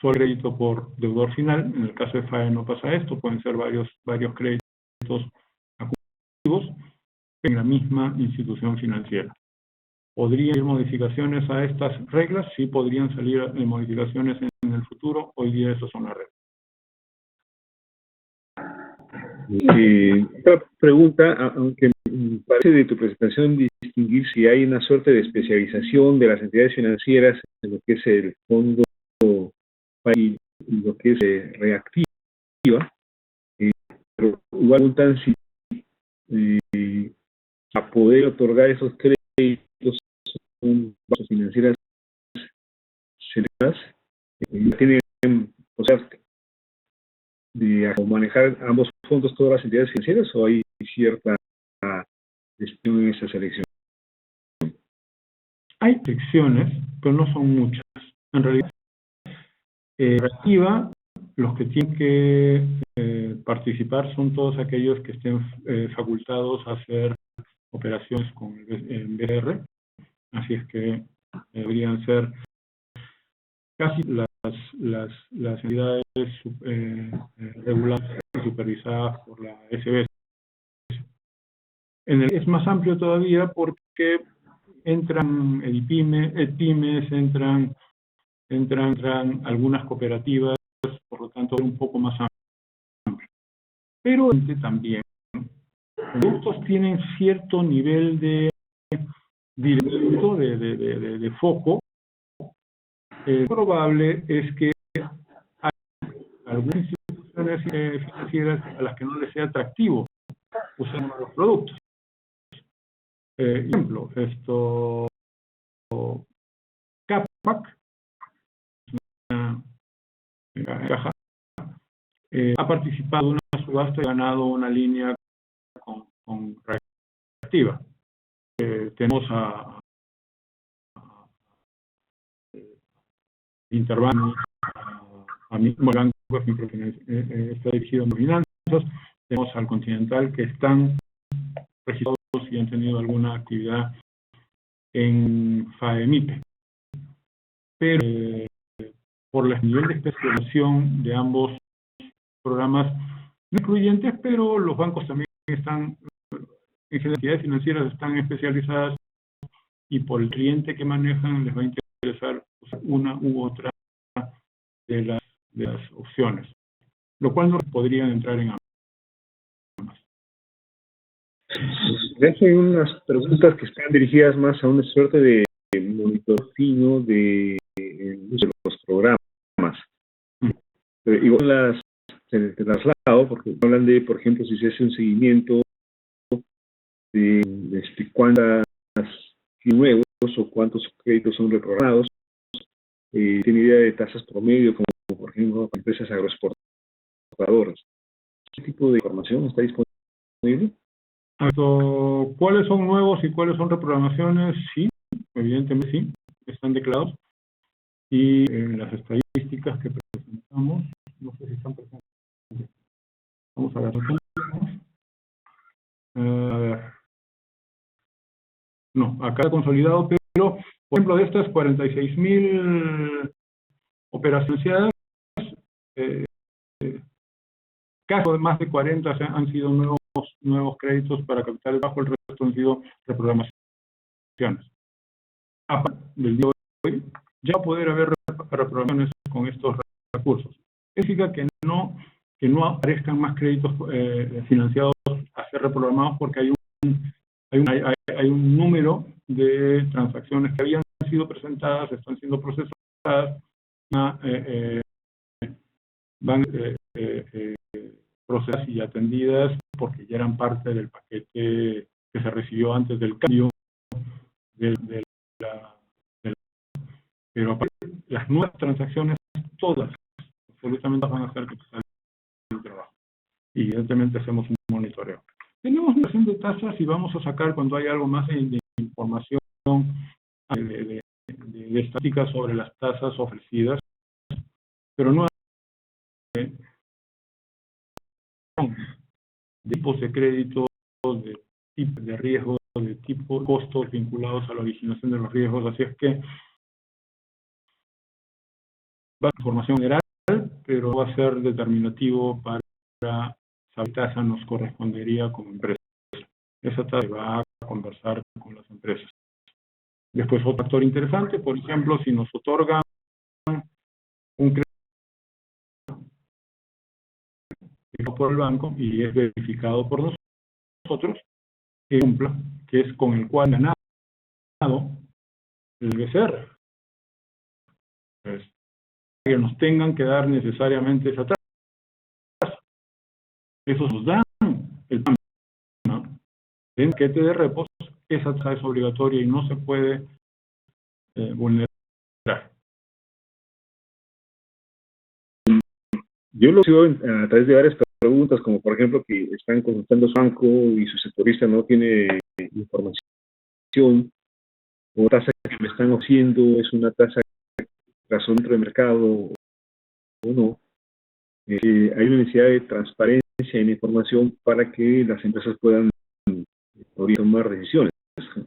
solo crédito por deudor final. En el caso de FAE no pasa esto, pueden ser varios créditos acumulativos en la misma institución financiera. ¿Podrían ir modificaciones a estas reglas? Sí, podrían salir modificaciones en el futuro. Hoy día esas son las reglas. Otra pregunta, aunque parece de tu presentación distinguir si hay una suerte de especialización de las entidades financieras en lo que es el fondo y lo que es Reactiva, pero igual preguntan si a poder otorgar esos créditos son bases financieras centrales, tienen posibilidad de manejar ambos fondos todas las entidades financieras, o hay cierta gestión en esa selección. Hay secciones, pero no son muchas. En realidad, Reactiva, los que tienen que participar son todos aquellos que estén facultados a hacer operaciones con el BR, así es que deberían ser casi las entidades reguladas y supervisadas por la SBS. Es más amplio todavía porque entran pymes, entran algunas cooperativas, por lo tanto es un poco más amplio. Pero también los productos tienen cierto nivel de directo, de foco. Probable es que hay algunas instituciones financieras a las que no les sea atractivo usar uno de los productos. Ejemplo, CAPAC, una caja, ha participado en una subasta y ganado una línea con Reactiva. Tenemos a Interbank, a mi banco está dirigido a finanzas, tenemos al Continental, que están registrados y han tenido alguna actividad en FAEMIP. Pero por el nivel de especialización de ambos programas no incluyentes, pero los bancos también están, en general, entidades financieras están especializadas y por el cliente que manejan les va a interesar una u otra de las opciones, lo cual no podrían entrar en ambas. Hay unas preguntas que están dirigidas más a una suerte de monitor fino de los programas. Pero igual te traslado, porque hablan de, por ejemplo, si se hace un seguimiento de cuántas nuevos o cuántos créditos son reprogramados, tiene idea de tasas promedio, como por ejemplo empresas agroexportadoras. ¿Qué tipo de información está disponible? ¿Cuáles son nuevos y cuáles son reprogramaciones? Sí, evidentemente sí, están declarados. Y las estadísticas que presentamos, no sé si están presentes. Vamos a ver. A ver. No, acá consolidado, pero, por ejemplo, de estas 46.000 operaciones, caso de más de 40 han sido nuevos créditos para capital bajo, el resto han sido reprogramaciones. Aparte del día de hoy, ya poder haber reprogramaciones con estos recursos. Eso significa que no aparezcan más créditos financiados a ser reprogramados, porque hay un número de transacciones que habían sido presentadas, están siendo procesadas, van procesadas y atendidas porque ya eran parte del paquete que se recibió antes del cambio pero aparte, las nuevas transacciones, todas, absolutamente van a ser capital del trabajo. Y evidentemente hacemos un monitoreo. Tenemos una serie de tasas y vamos a sacar cuando hay algo más de información de estadísticas sobre las tasas ofrecidas, pero no de tipos de créditos, de tipos de riesgos, de tipos de costos vinculados a la originación de los riesgos. Así es que va a ser información general, pero va a ser determinativo para saber qué tasa nos correspondería como empresa. Esa tasa va a conversar con las empresas. Después, otro factor interesante, por ejemplo, si nos otorgan un crédito por el banco y es verificado por nosotros, que cumpla, que es con el cual ganado el BCR. Pues, que nos tengan que dar necesariamente esa tasa. Eso nos dan el plan, ¿no? En el paquete de repos, esa tasa es obligatoria y no se puede vulnerar. Yo lo sigo a través de varias preguntas, como por ejemplo que están consultando su banco y su sectorista no tiene información, o tasa que me están ofreciendo es una tasa razón dentro del mercado o no. Hay una necesidad de transparencia en la información para que las empresas puedan tomar decisiones,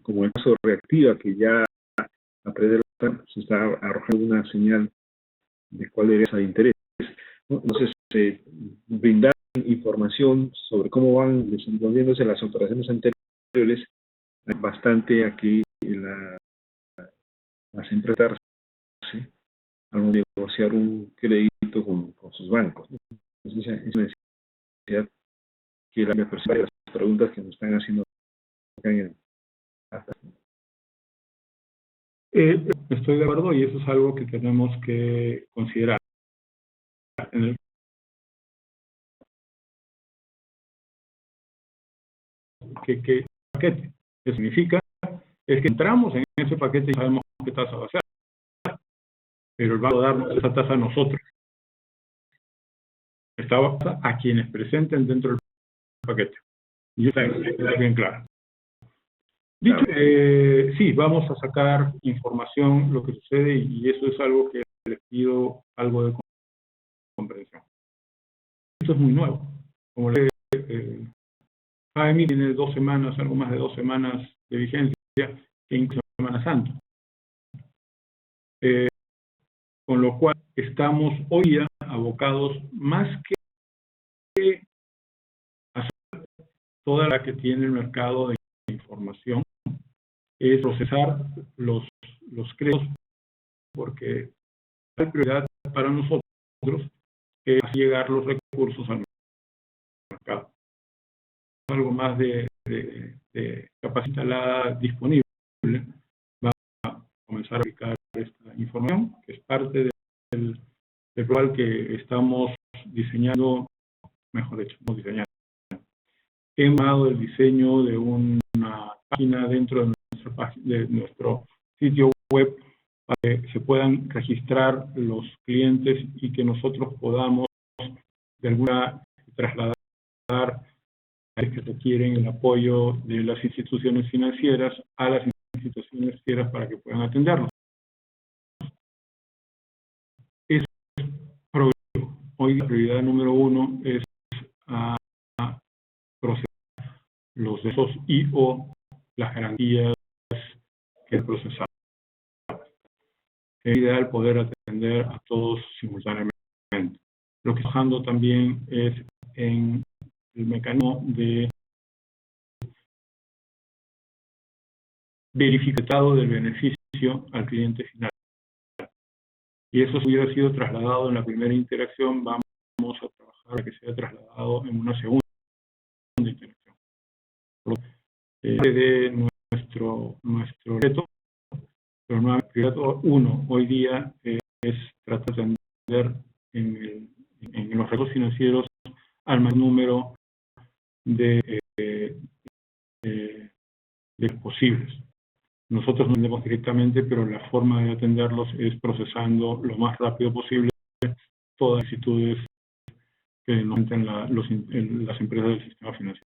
como el caso de Reactiva, que ya a través de se está arrojando una señal de cuál es esa interés. Entonces, brindar información sobre cómo van desenvolviéndose las operaciones anteriores, bastante aquí las empresas, ¿sí?, al negociar un crédito con sus bancos, ¿no? Entonces, es una necesidad que la persona de las preguntas que nos están haciendo acá estoy de acuerdo y eso es algo que tenemos que considerar. En el que paquete, ¿qué significa? Es que entramos en ese paquete y sabemos qué tasa va a ser, pero el banco va a darnos esa tasa a nosotros. Esta tasa a quienes presenten dentro del paquete. Y eso está bien claro. Dicho, sí, vamos a sacar información, lo que sucede, y eso es algo que les pido algo de comprensión. Esto es muy nuevo. Como le AMI tiene 2 semanas, algo más de 2 semanas de vigencia, que incluye Semana Santa. Con lo cual estamos hoy día abocados más que a hacer toda la que tiene el mercado de información, es procesar los créditos, porque hay prioridad para nosotros es llegar los recursos al mercado. Algo más de capacidad disponible, va a comenzar a aplicar esta información, que es parte del cual que estamos diseñando, mejor dicho, hemos diseñado. Hemos dado el diseño de una página dentro de nuestro sitio web para que se puedan registrar los clientes y que nosotros podamos de alguna trasladar a los que requieren el apoyo de las instituciones financieras a las instituciones financieras para que puedan atenderlos. Es progresivo. Hoy la prioridad número 1 es los datos y o las garantías que procesar. Es ideal poder atender a todos simultáneamente. Lo que está trabajando también es en el mecanismo de verificado del beneficio al cliente final. Y eso si hubiera sido trasladado en la primera interacción, vamos a trabajar para que sea trasladado en una segunda interacción. De nuestro reto, pero no reto uno hoy día es tratar de atender en los recursos financieros al mayor número de posibles. Nosotros no atendemos directamente, pero la forma de atenderlos es procesando lo más rápido posible todas las solicitudes que nos meten las empresas del sistema financiero.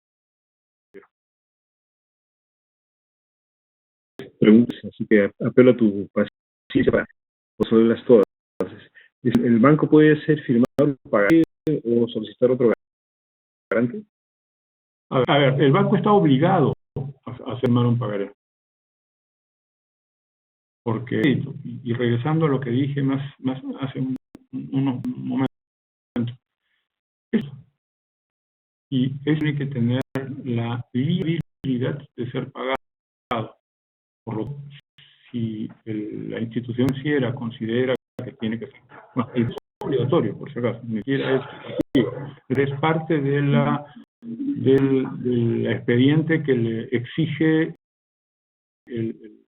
Preguntas, así que apelo a tu paciencia para resolverlas todas. ¿El banco puede ser firmado para o solicitar otro garante? A ver, el banco está obligado a firmar un pagaré. Porque, y regresando a lo que dije más hace un momento, y eso tiene que tener la liabilidad de ser pagado. Por lo que, si la institución financiera considera que tiene que ser, es obligatorio, por si acaso, ni siquiera es activo, pero es parte del expediente que le exige el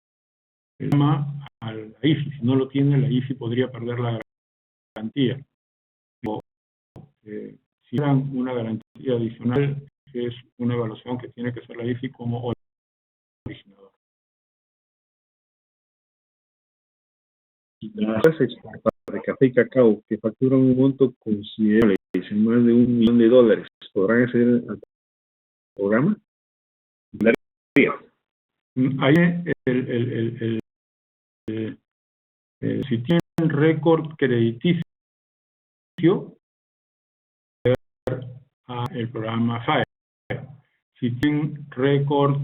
llama a la IFI. Si no lo tiene, la IFI podría perder la garantía. O, si dan una garantía adicional, es una evaluación que tiene que hacer la IFI como originador. Las empresas de café y cacao que facturan un monto considerable, dicen más de $1 millón, ¿podrán acceder al programa? Ahí si tienen récord crediticio, a el programa FAE. Si tienen récord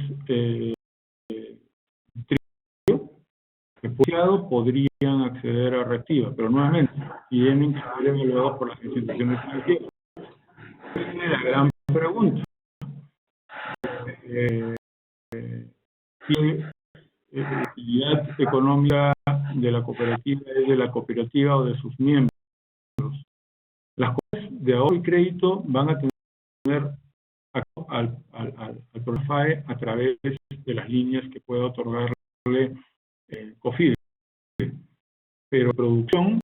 podrían acceder a Reactiva, pero nuevamente tienen que ser evaluados por las instituciones financieras. Esa es la gran pregunta. Si la actividad económica de la cooperativa es de la cooperativa o de sus miembros. Las cosas de ahorro y crédito van a tener al programa FAE a través de las líneas que pueda otorgarle COFIDE. Pero producción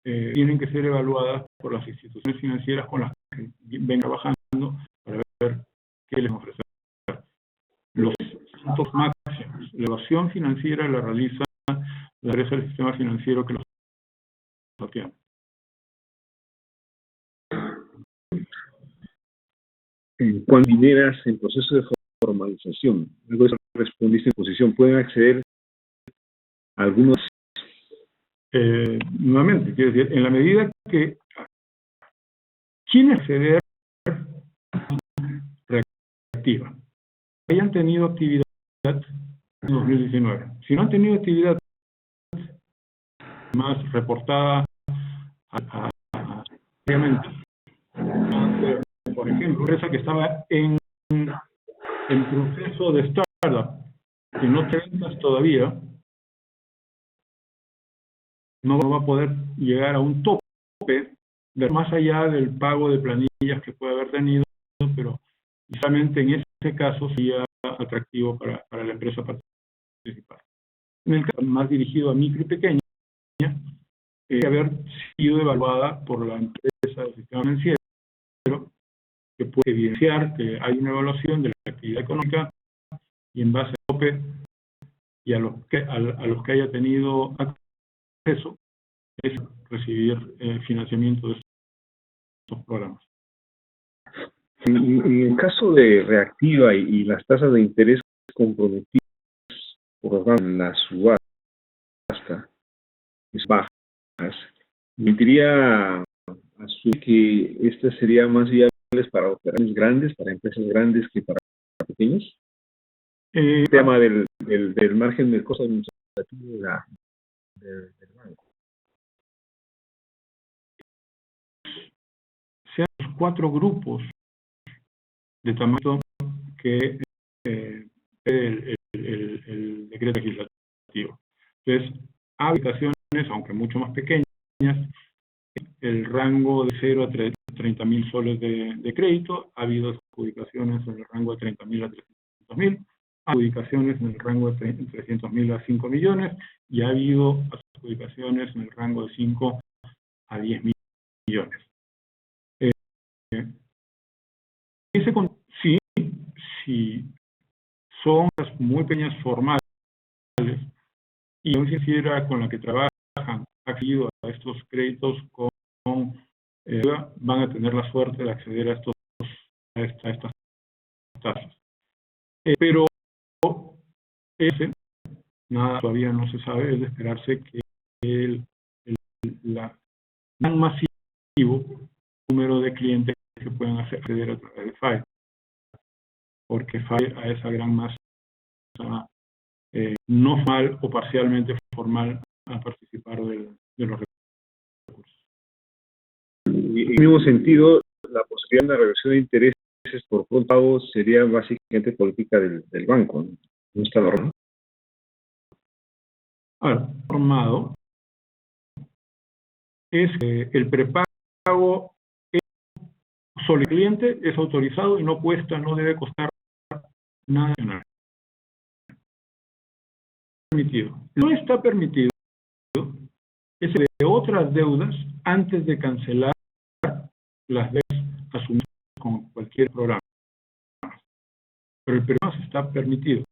tienen que ser evaluadas por las instituciones financieras con las que ven trabajando para ver qué les ofrecen. Los puntos máximos, la evaluación financiera la realiza la empresa del sistema financiero que los tiene. Cuando mineras en proceso de formalización, algo de eso respondiste en posición, ¿pueden acceder a algunos? Nuevamente, quiero decir, en la medida que quienes acceder reactiva hayan tenido actividad en 2019. Si no han tenido actividad más reportada obviamente, por ejemplo, empresa que estaba en proceso de startup, que no te ventas todavía, no va a poder llegar a un tope más allá del pago de planillas que puede haber tenido, pero precisamente en ese caso sería atractivo para la empresa participar. En el caso más dirigido a micro y pequeña, haber sido evaluada por la empresa del sistema financiero, que puede evidenciar que hay una evaluación de la actividad económica y en base al tope y a los que haya tenido acceso, es recibir financiamiento de estos programas. En el caso de Reactiva y las tasas de interés comprometidas por la subasta es bajas, permitiría asumir que estas serían más viables para operaciones grandes, para empresas grandes, que para pequeñas? El tema del margen del costo administrativo del banco. Sean los 4 grupos de tamaño que el decreto legislativo. Entonces, hay ubicaciones, aunque mucho más pequeñas, el rango de 0 a 30.000 soles de crédito. Ha habido adjudicaciones en el rango de 30.000 a 300.000, adjudicaciones en el rango de 300.000 a 5 millones, y ha habido adjudicaciones en el rango de 5 a 10 millones. Si son las muy pequeñas formales y la financiera con la que trabajan ha accedido a estos créditos van a tener la suerte de acceder a estas tasas. Pero nada todavía no se sabe, es de esperarse que el gran masivo número de clientes que puedan acceder a través de FAE, porque FAE a esa gran masa no formal o parcialmente formal a participar de los recursos. Y en el mismo sentido, la posibilidad de una reversión de intereses por pronto sería básicamente política del banco, ¿no? ¿No está normado? Ahora, normado es que el prepago sobre el cliente es autorizado y no debe costar nada. Permitido. No está permitido es de otras deudas antes de cancelar las deudas asumidas con cualquier programa. Pero el programa está permitido.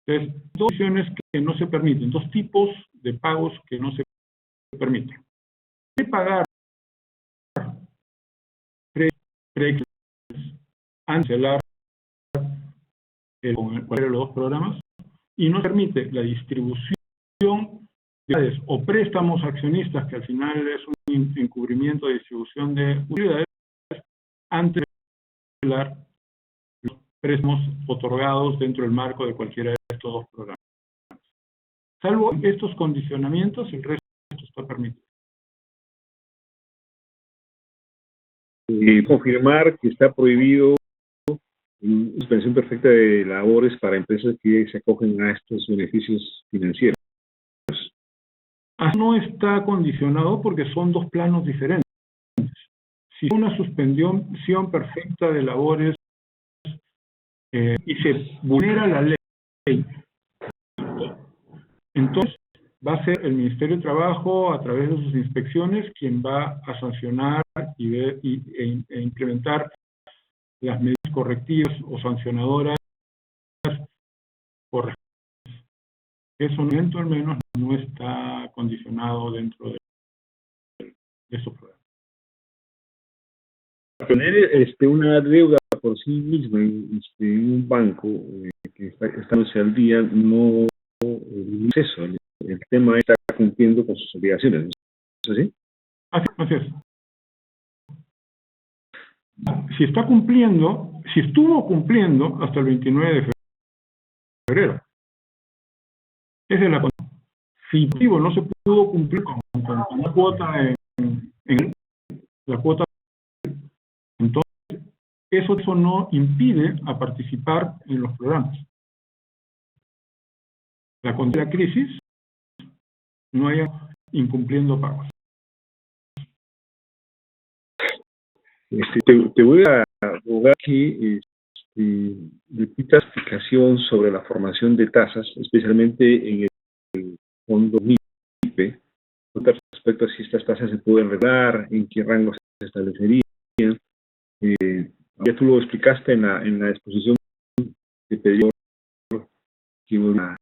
Entonces, dos opciones que no se permiten, 2 tipos de pagos que no se permiten. De pagar cancelar con cualquiera de los 2 programas, y no permite la distribución de o préstamos accionistas, que al final es un encubrimiento de distribución de utilidades, antes de cancelar los préstamos otorgados dentro del marco de cualquiera de estos 2 programas. Salvo estos condicionamientos, el resto está permitido. Confirmar que está prohibido suspensión perfecta de labores para empresas que se acogen a estos beneficios financieros. No está condicionado porque son 2 planos diferentes. Si una suspensión perfecta de labores y se vulnera la ley, entonces va a ser el Ministerio de Trabajo, a través de sus inspecciones, quien va a sancionar e implementar las medidas correctivas o sancionadoras correctas. Eso momento al menos no está condicionado dentro de esos programas. Tener una deuda por sí misma en un banco que está al día no es eso. El tema está cumpliendo con sus obligaciones, ¿no es así? Así es. Si estuvo cumpliendo hasta el 29 de febrero. Esa es la condición. Si no se pudo cumplir con una cuota en la cuota, entonces eso no impide a participar en los programas. La contra la crisis no haya incumpliendo pagos. Te voy a rogar que repitas explicación sobre la formación de tasas, especialmente en el fondo MIPE, respecto a si estas tasas se pueden arreglar, en qué rango se establecerían. Ya tú lo explicaste en la exposición que te dio que una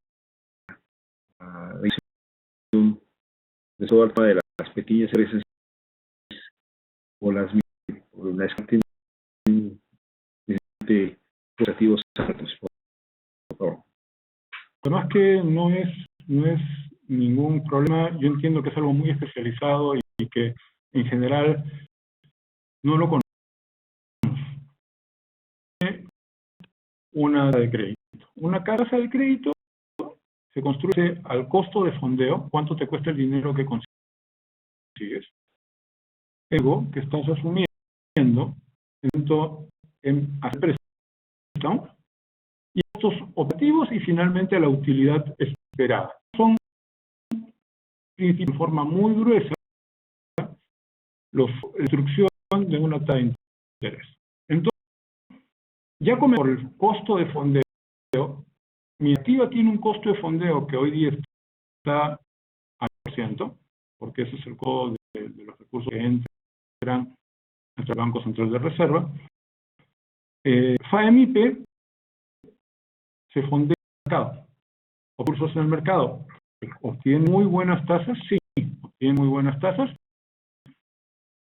de todo el tema de las pequeñas empresas o las de operativos altos, por favor. Además que no es ningún problema. Yo entiendo que es algo muy especializado y que en general no lo conocemos. una de crédito. Una casa de crédito se construye al costo de fondeo, cuánto te cuesta el dinero que consigues, luego que estás asumiendo en hacer préstamo, y estos objetivos y finalmente la utilidad esperada. Son en forma muy gruesa la instrucción de una tasa de interés. Entonces, ya por el costo de fondeo, mi activa tiene un costo de fondeo que hoy día está al %, porque ese es el costo de los recursos que entran entre el Banco Central de Reserva. FAEMIPE se fondea en el mercado. Los recursos en el mercado obtienen muy buenas tasas, sí, obtienen muy buenas tasas,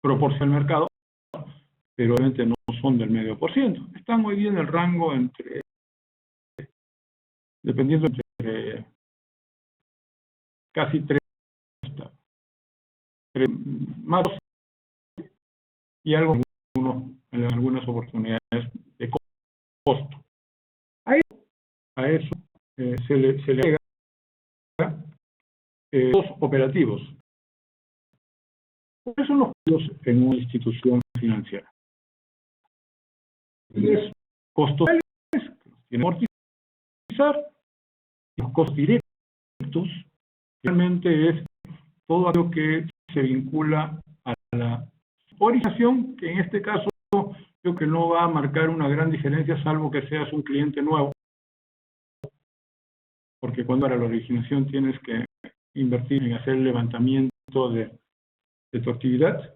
proporciona el mercado, pero obviamente no son del 0,5%. Están hoy día en el rango dependiendo entre casi 3 más y algo en algunas oportunidades de costo. A eso se le agrega los operativos. ¿Cuáles son los costos en una institución financiera? Es costos que tienen que amortizar, los costos directos, realmente es todo aquello que se vincula a la orientación, que en este caso creo que no va a marcar una gran diferencia, salvo que seas un cliente nuevo, porque cuando para la originación tienes que invertir en hacer el levantamiento de tu actividad,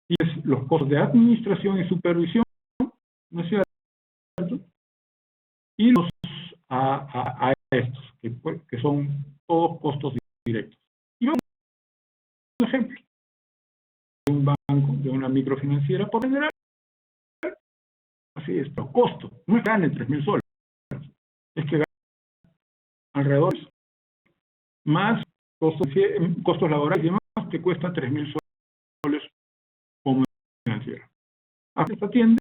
y es los costos de administración y supervisión, ¿no es cierto? Y los a estos, que son todos costos directos. Y vamos a un ejemplo de un banco, de una microfinanciera, por general, así es, pero costo, no es que gane 3.000 soles, es que gane alrededor más costos laborales y demás, te cuesta 3.000 soles como financiera. A esta atiende,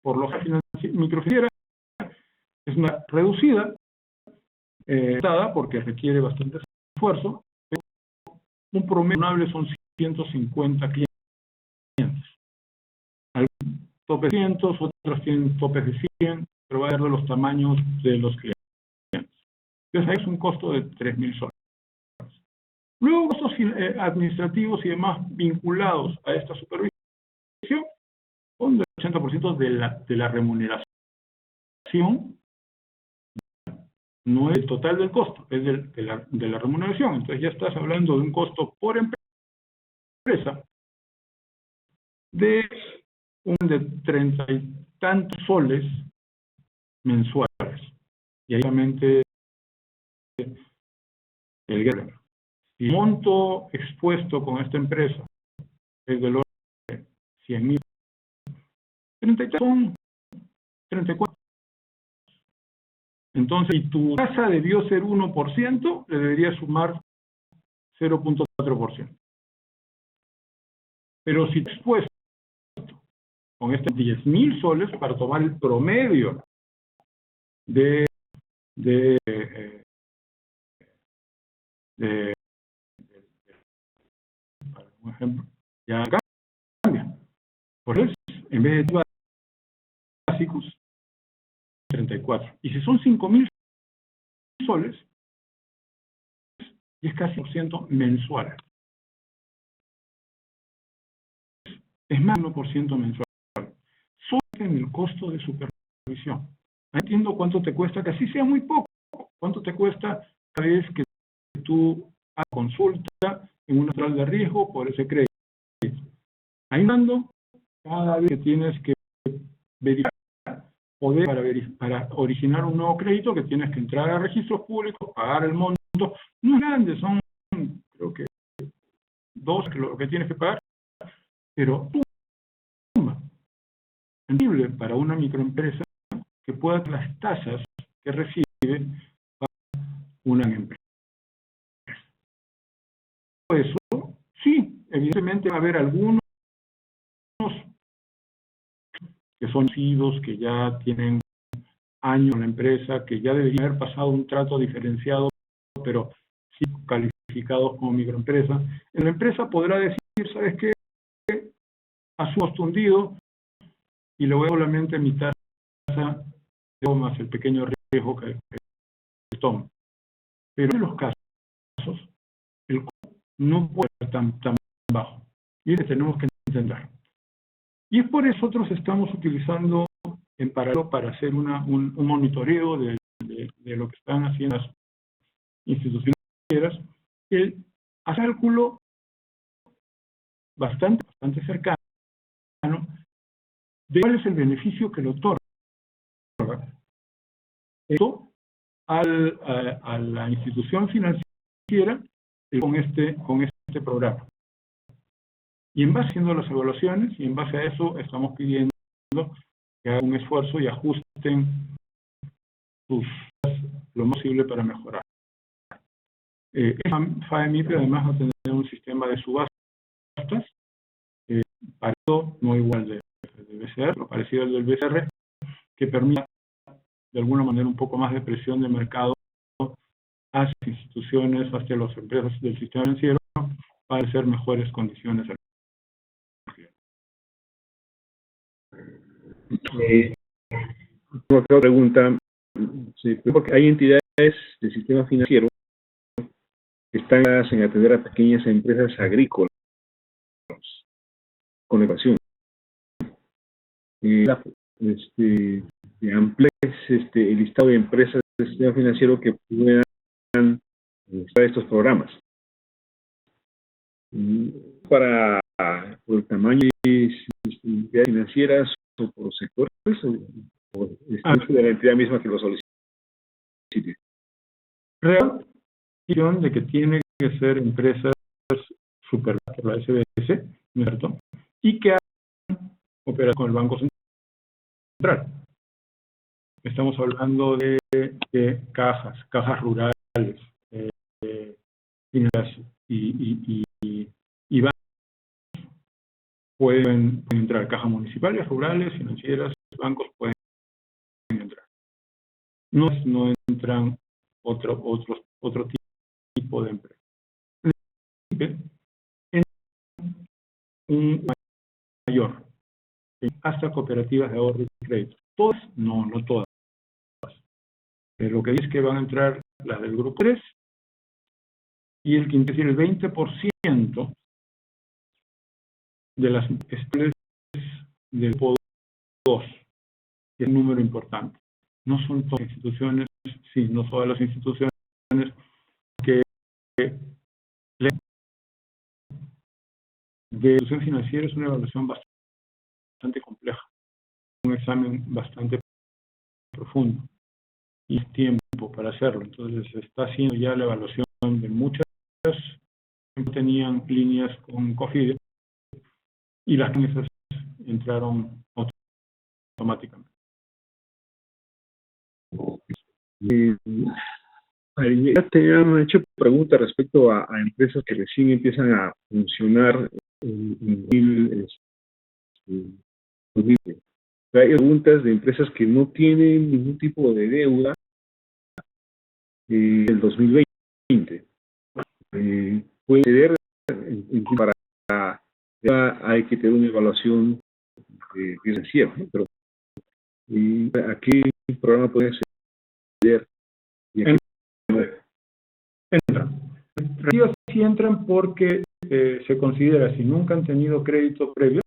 por lo que microfinanciera, es una reducida, porque requiere bastante esfuerzo, pero un promedio razonable son 150 clientes. Algunos topes de 100, otros tienen topes de 100, pero va a ver de los tamaños de los clientes. Entonces ahí es un costo de 3.000 soles. Luego costos administrativos y demás vinculados a esta supervisión son del 80% de la remuneración. No es el total del costo, es de la remuneración. Entonces ya estás hablando de un costo por empresa de 30 y tantos soles mensuales. Y ahí realmente el gran. Si el monto expuesto con esta empresa es del orden de 100.000, 30 son 34. Entonces, si tu tasa debió ser 1%, le debería sumar 0.4%. Pero si te expuesto con estos 10.000 soles para tomar el promedio para un ejemplo, ya cambia. Por eso, en vez de básicos, 34. Y si son 5.000 soles, es casi 1% mensual. Es más de 1% mensual. Solo en el costo de supervisión. Entiendo cuánto te cuesta, que así sea muy poco. ¿Cuánto te cuesta cada vez que tú hagas consulta en una central de riesgo por ese crédito? Ahí mando cada vez que tienes que verificar para originar un nuevo crédito, que tienes que entrar a registros públicos, pagar el monto. No es grande, son creo que 2 lo que tienes que pagar, pero suma sensible para una microempresa que pueda tener las tasas que recibe una empresa. Por eso, sí, evidentemente va a haber algunos que son conocidos, que ya tienen años en la empresa, que ya deberían haber pasado un trato diferenciado, pero sí calificados como microempresa. En la empresa podrá decir, ¿sabes qué? Asumo hundido y le voy solamente mi tasa más el pequeño riesgo que tomo. Pero en los casos, el costo no puede ser tan bajo. Y es que tenemos que entender. Y es por eso nosotros estamos utilizando en paralelo para hacer un monitoreo de lo que están haciendo las instituciones financieras, el cálculo bastante cercano de cuál es el beneficio que le otorga esto a la institución financiera con este programa. Y en base haciendo las evaluaciones, y en base a eso estamos pidiendo que hagan un esfuerzo y ajusten lo más posible para mejorar. FAEMIP además va a tener un sistema de subastas, parecido, no igual del BCR, pero parecido al del BCR, que permita de alguna manera un poco más de presión de mercado hacia instituciones, hacia las empresas del sistema financiero, para hacer mejores condiciones. Otra pregunta, sí, porque hay entidades del sistema financiero que están en atender a pequeñas empresas agrícolas con educación. Amplies el listado de empresas del sistema financiero que puedan estar estos programas. Por el tamaño de entidades financieras o por sectores o de la entidad misma que lo solicite. Real de que tiene que ser empresas superadas por la SBS, ¿no es cierto? Y que operan con el Banco Central. Estamos hablando de cajas rurales, y bancos pueden entrar, cajas municipales, rurales, financieras, bancos pueden entrar. No entran otro tipo de empresas. En un mayor, hasta cooperativas de ahorro y crédito. Todas, no todas. Lo que dice es que van a entrar las del grupo 3 y el 20% de las escuelas del grupo 2, que es un número importante. No son todas las instituciones, sí, no todas las instituciones que de evaluación financiera es una evaluación bastante compleja, un examen bastante profundo y tiempo para hacerlo. Entonces se está haciendo ya la evaluación de muchas que tenían líneas con COFIDE y las que entraron automáticamente. Ya te han hecho preguntas respecto a empresas que recién empiezan a funcionar en 2020. Hay preguntas de empresas que no tienen ningún tipo de deuda del 2020. Puede ser para hay que tener una evaluación financiera, ¿no? Pero ¿a qué programa puede acceder? Entran. Sí entran porque se considera, si nunca han tenido crédito previo,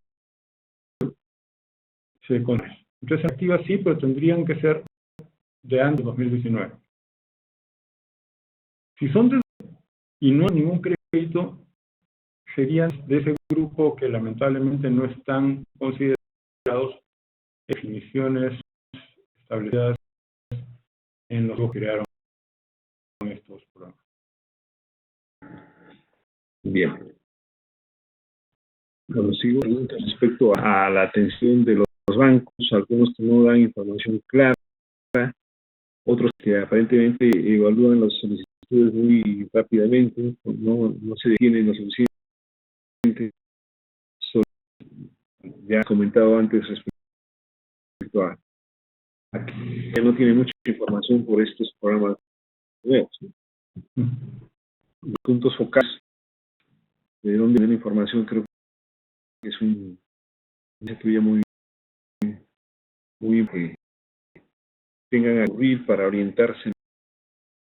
se conoce. Entonces, activas sí, pero tendrían que ser de antes de 2019. Si son de y no hay ningún crédito, serían de ese grupo que lamentablemente no están considerados definiciones establecidas en los que crearon estos programas. Bien. Bueno, sigo preguntas respecto a la atención de los bancos, algunos que no dan información clara, otros que aparentemente evalúan las solicitudes muy rápidamente, no se detienen lo suficiente. Ya he comentado antes respecto a que no tiene mucha información por estos programas nuevos, ¿no? Los puntos focales de dónde viene la información, creo que es una estudia muy que tengan a ocurrir para orientarse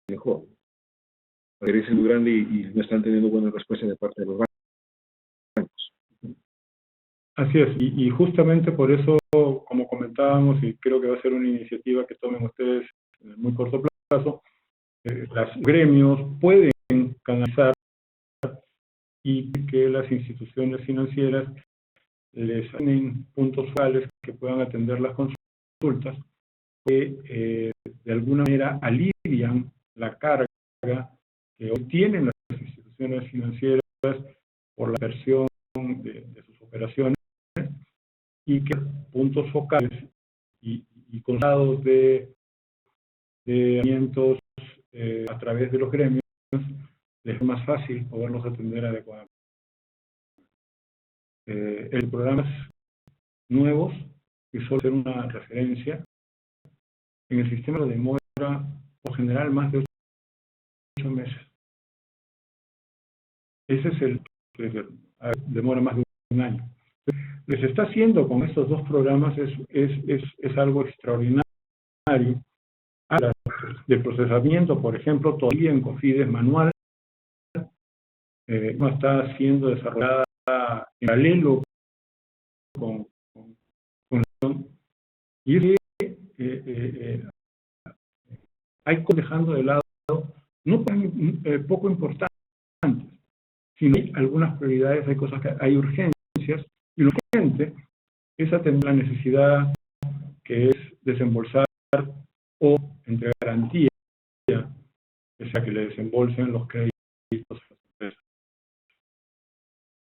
mejor. La diferencia es muy grande y no están teniendo buenas respuestas de parte de los bancos. Así es, y justamente por eso, como comentábamos, y creo que va a ser una iniciativa que tomen ustedes en el muy corto plazo, los gremios pueden canalizar y que las instituciones financieras les den puntos focales que puedan atender las consultas, que de alguna manera alivian la carga que hoy tienen las instituciones financieras por la inversión de sus operaciones, y que puntos focales y contados de alimentos a través de los gremios les es más fácil poderlos atender adecuadamente. El programas nuevos, que suele ser una referencia, en el sistema de demora por general más de 8 meses. Ese es demora más de un año. Les está haciendo con estos dos programas es algo extraordinario. De procesamiento, por ejemplo, todavía en COFIDES manual, no está siendo desarrollada en paralelo con y es que hay que dejando de lado no poco importantes, sino hay algunas prioridades, hay cosas que hay urgencias, y lo urgente es atender la necesidad que es desembolsar o entregar garantía, o sea, que le desembolsen los créditos a las empresas.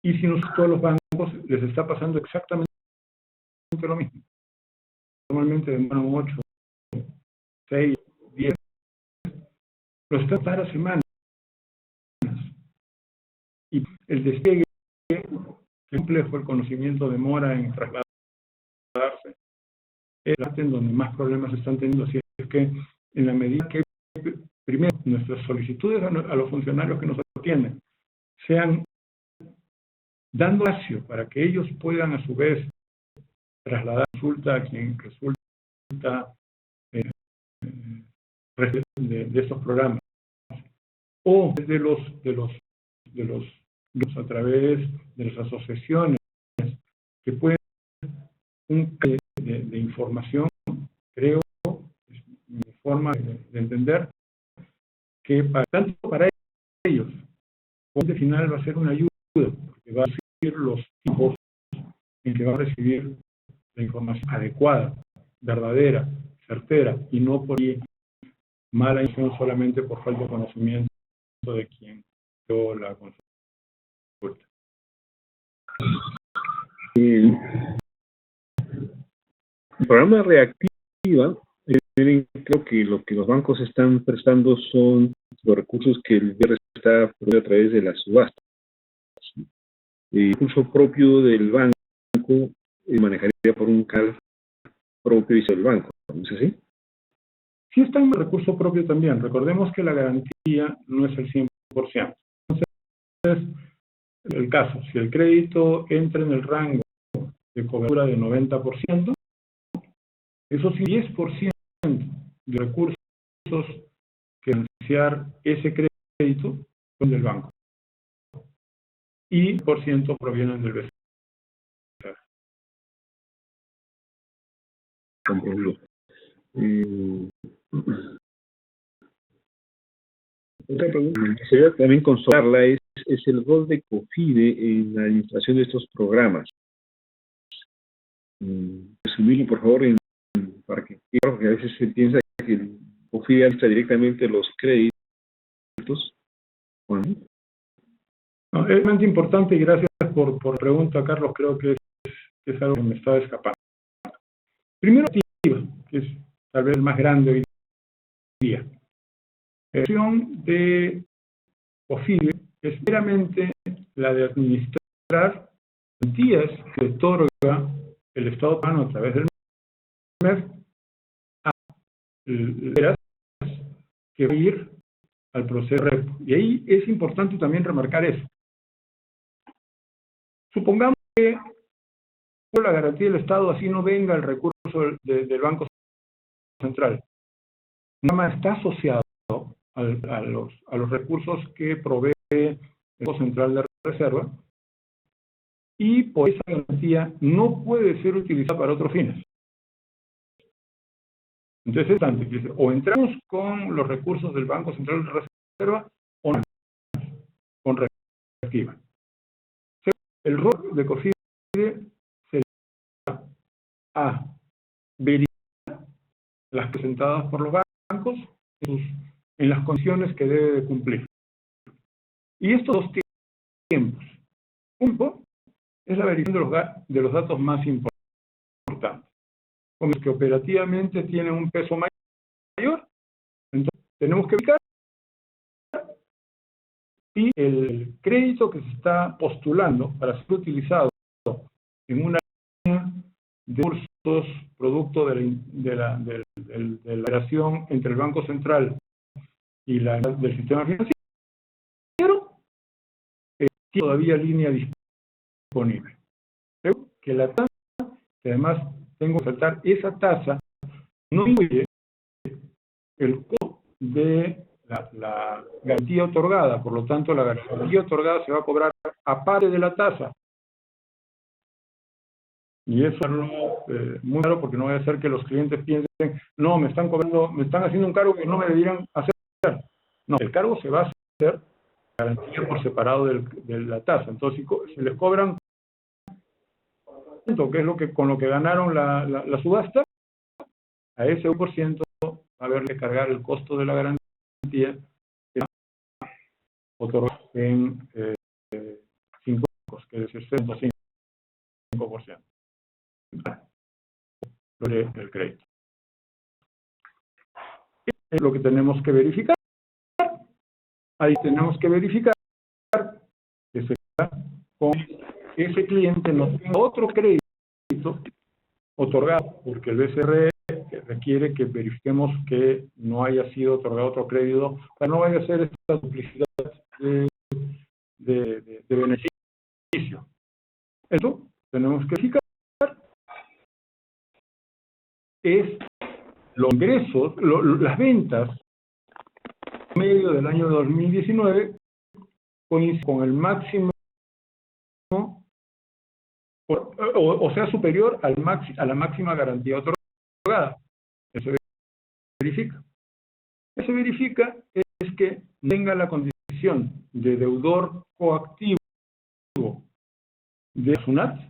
Y si no, todos los bancos les está pasando exactamente lo mismo. Normalmente demoran 8, 6, 10, los están para semanas. Y el despegue, complejo, el conocimiento demora en trasladarse, es la parte en donde más problemas están teniendo. Así es que en la medida que primero nuestras solicitudes a los funcionarios que nos atienden sean dando espacio para que ellos puedan a su vez trasladar consulta a quien resulta de estos programas, o de los a través de las asociaciones que pueden de información, creo, es mi forma de entender, que tanto para ellos, como al final va a ser una ayuda, porque va a recibir los tiempos en que va a recibir la información adecuada, verdadera, certera, y no por mala información solamente por falta de conocimiento de quien dio la consulta. El programa Reactiva, creo que lo que los bancos están prestando son los recursos que el BR está proveyendo a través de las subastas. El recurso propio del banco manejaría por un canal propio del banco, ¿no es así? Sí está en recurso propio también. Recordemos que la garantía no es el 100%. Entonces, el caso, si el crédito entra en el rango de cobertura de 90%, esos 10% de recursos que financiar ese crédito son del banco. Y por ciento provienen del BCE. Otra pregunta que quisiera también consultarla es el rol de COFIDE en la administración de estos programas. Resumirlo, por favor, para que a veces se piensa que el COFIDE alza directamente los créditos. Bueno. No, es realmente importante, y gracias por pregunta, Carlos. Creo que es algo que me estaba escapando. Primero, que es tal vez el más grande hoy día. La acción de COFIDE es meramente la de administrar garantías que otorga el Estado peruano a través del MEF a que va a ir al proceso de repo. Y ahí es importante también remarcar eso. Supongamos que por la garantía del Estado así no venga el recurso del Banco Central. Nada más está asociado a los recursos que provee el Banco Central de Reserva, y por esa garantía no puede ser utilizada para otros fines. Entonces es importante, o entramos con los recursos del Banco Central de Reserva o no, con reactiva. El rol de COFIDE sería a verificar las presentadas por los bancos en las condiciones que debe de cumplir. Y estos dos tiempos. Un tiempo es la verificación de los datos más importantes, con los que operativamente tienen un peso mayor. Entonces, tenemos que verificar si el crédito que se está postulando para ser utilizado en una línea de cursos producto de la operación entre el Banco Central y del sistema financiero, tiene todavía línea disponible. Creo que la tasa, que además tengo que saltar, esa tasa no incluye el costo de la garantía otorgada. Por lo tanto, la garantía otorgada se va a cobrar aparte de la tasa. Y eso es muy claro, porque no vaya a ser que los clientes piensen, no, me están cobrando, me están haciendo un cargo que no me deberían hacer. No, el cargo se va a hacer garantía por separado de la tasa. Entonces, si se les cobran, que es con lo que ganaron la subasta, a ese 1% va a haber que cargar el costo de la garantía que otorga en 5 bancos, que es el 0.5% del crédito. Es lo que tenemos que verificar. Ahí tenemos que verificar que con ese cliente no tenga otro crédito otorgado, porque el BCR requiere que verifiquemos que no haya sido otorgado otro crédito, para no vaya a ser esta duplicidad de beneficio. Eso tenemos que verificar. Es los ingresos, las ventas medio del año 2019 con el máximo, o sea, superior a la máxima garantía otorgada. Eso verifica. Lo que se verifica es que tenga la condición de deudor coactivo de SUNAT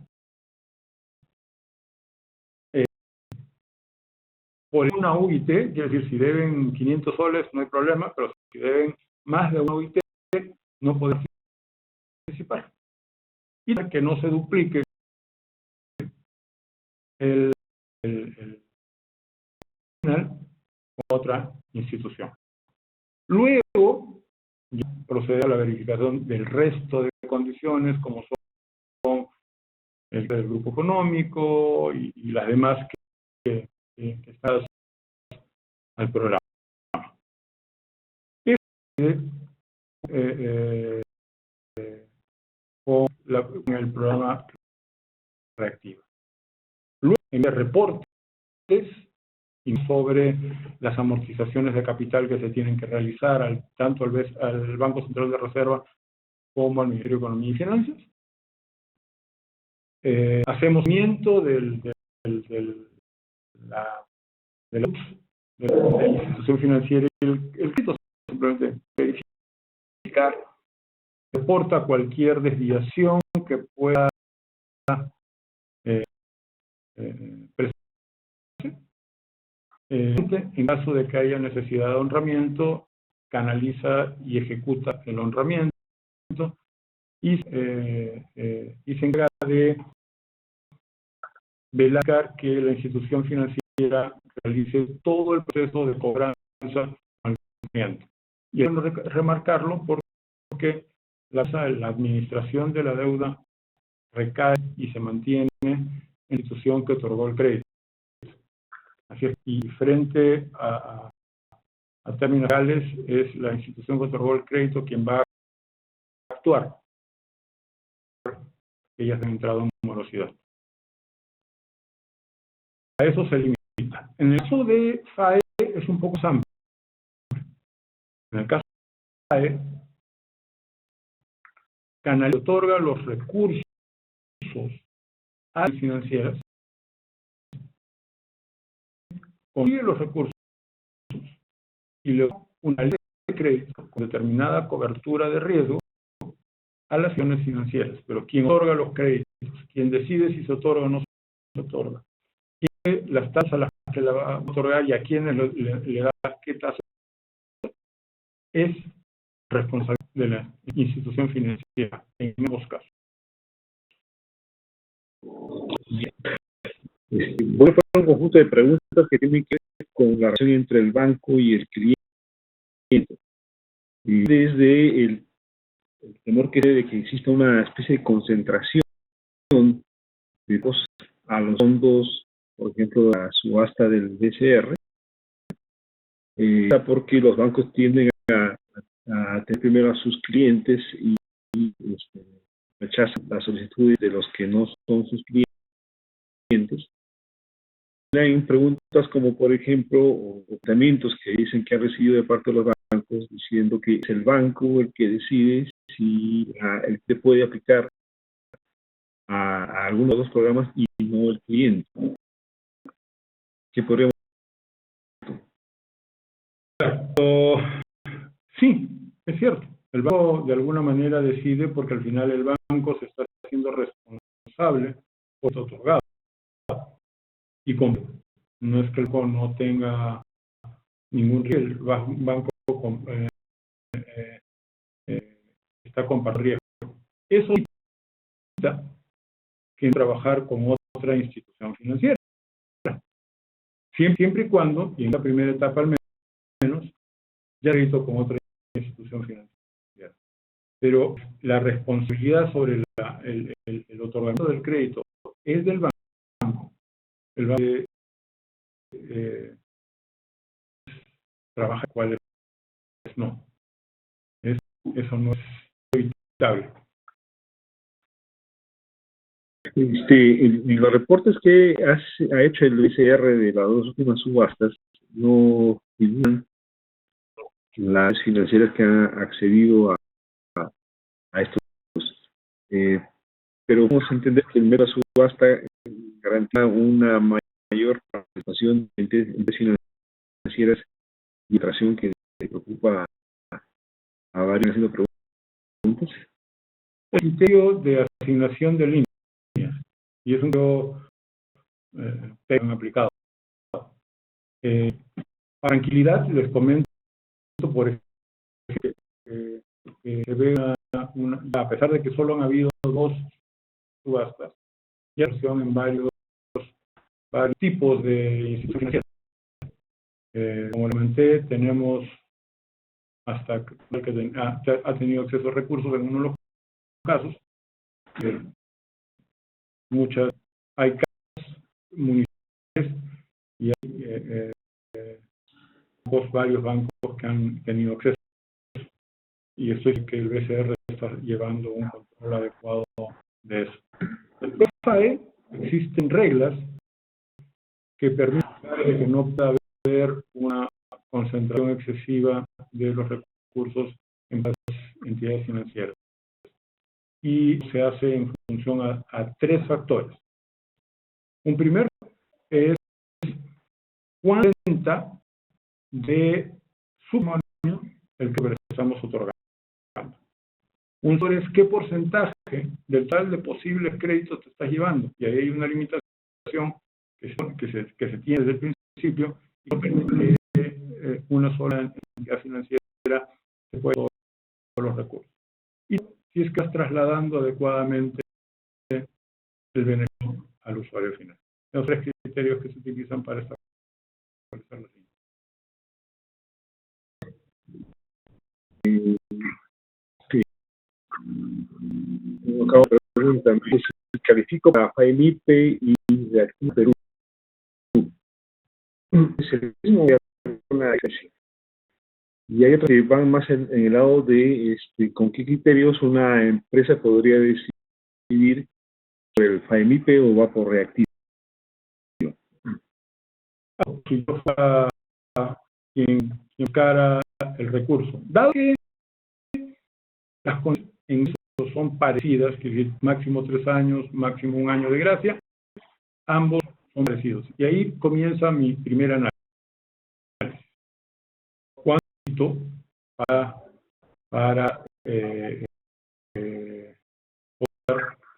por una UIT, quiere decir, si deben 500 soles no hay problema, pero si deben más de una UIT no pueden participar. Y para que no se duplique el final con otra institución. Luego, procede a la verificación del resto de condiciones, como son el del grupo económico y las demás que están al programa. Con el programa Reactiva. Luego, en el reportes y sobre las amortizaciones de capital que se tienen que realizar tanto al Banco Central de Reserva como al Ministerio de Economía y Finanzas. Hacemos seguimiento de la institución financiera y el crédito, simplemente verificar, reporta cualquier desviación que pueda presentarse. En caso de que haya necesidad de honramiento, canaliza y ejecuta el honramiento y se encarga de velar que la institución financiera realice todo el proceso de cobranza al cliente. Y es bueno remarcarlo porque la administración de la deuda recae y se mantiene en la institución que otorgó el crédito. Así es, y frente a términos reales es la institución que otorgó el crédito quien va a actuar. Ellas han entrado en morosidad. A eso se limita. En el caso de FAE es un poco amplio. En el caso de FAE, Canal otorga los recursos a las financieras, consigue los recursos y le da una ley de crédito con determinada cobertura de riesgo a las instituciones financieras. Pero quien otorga los créditos, quien decide si se otorga o no se otorga, quién las tasas a las que la va a otorgar y a quienes le da qué tasa, es responsabilidad de la institución financiera en ambos casos. Voy a poner un conjunto de preguntas que tienen que ver con la relación entre el banco y el cliente. Y desde el temor que de que exista una especie de concentración de a los fondos, por ejemplo, la subasta del BCR, porque los bancos tienden a tener primero a sus clientes y rechazan las solicitudes de los que no son sus clientes. Hay preguntas como, por ejemplo, o tratamientos que dicen que ha recibido de parte de los bancos diciendo que es el banco el que decide si el que puede aplicar a algunos de los programas y no el cliente. ¿Qué podríamos decir? Sí, es cierto. El banco de alguna manera decide porque al final el banco se está haciendo responsable por su otorgado. Y no es que el banco no tenga ningún riesgo, el banco está compartiendo riesgo. Eso significa que trabajar con otra institución financiera. Siempre y cuando, y en la primera etapa al menos, ya crédito con otra institución financiera. Pero la responsabilidad sobre el otorgamiento del crédito es del banco. El banco trabaja cuáles no. Eso no es evitable. En los reportes que ha hecho el BCR de las dos últimas subastas, no figuran las financieras que han accedido a estos. Pero vamos a entender que el mero subasta garantiza una mayor participación en financieras y atracción que preocupa a varios haciendo preguntas. El criterio de asignación de líneas, y es un criterio aplicado. Para tranquilidad les comento, por ejemplo, que se ve a pesar de que solo han habido dos subastas, ya en varios tipos de instituciones financieras. Como le comenté, tenemos hasta que ha tenido acceso a recursos en uno de los casos. Hay casos municipales y hay varios bancos que han tenido acceso. Y esto es que el BCR está llevando un control adecuado de eso. En el FAE existen reglas que permiten que no pueda haber una concentración excesiva de los recursos en las entidades financieras. Y se hace en función a tres factores. Un primero es cuánta de su patrimonio el que estamos otorgando. Un segundo es qué porcentaje del total de posibles créditos te estás llevando. Y ahí hay una limitación que se tiene desde el principio y no permite que una sola entidad financiera se pueda todos los recursos. Y si es que estás trasladando adecuadamente el beneficio al usuario final. Los tres criterios que se utilizan para establecer los límites. Sí. Acabo de preguntar, califico para FAEMIPE y Reactivo Perú. es el mismo una diferencia. Y hay otros que van más en el lado de con qué criterios una empresa podría decidir por el FAEMIPE o va por reactivo. Si yo fuera quien buscara el recurso. Dado que las condiciones en eso son parecidas, que es máximo 3 años, máximo 1 año de gracia, ambos son parecidos. Y ahí comienza mi primer análisis. ¿Cuánto para poder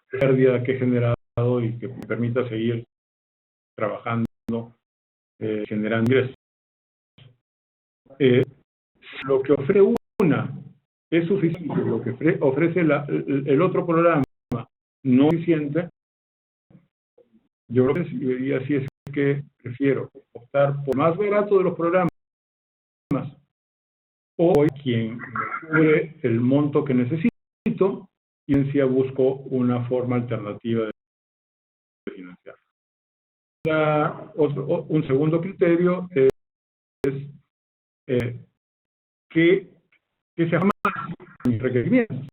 pérdida que he generado y que me permita seguir trabajando, generando ingresos? Lo que ofrece una es suficiente, lo que ofrece el otro programa no es suficiente. Yo creo que si así es que prefiero optar por más barato de los programas o quien me cubre el monto que necesito y en sí busco una forma alternativa de financiar. Un segundo criterio es que sea más mis requerimientos,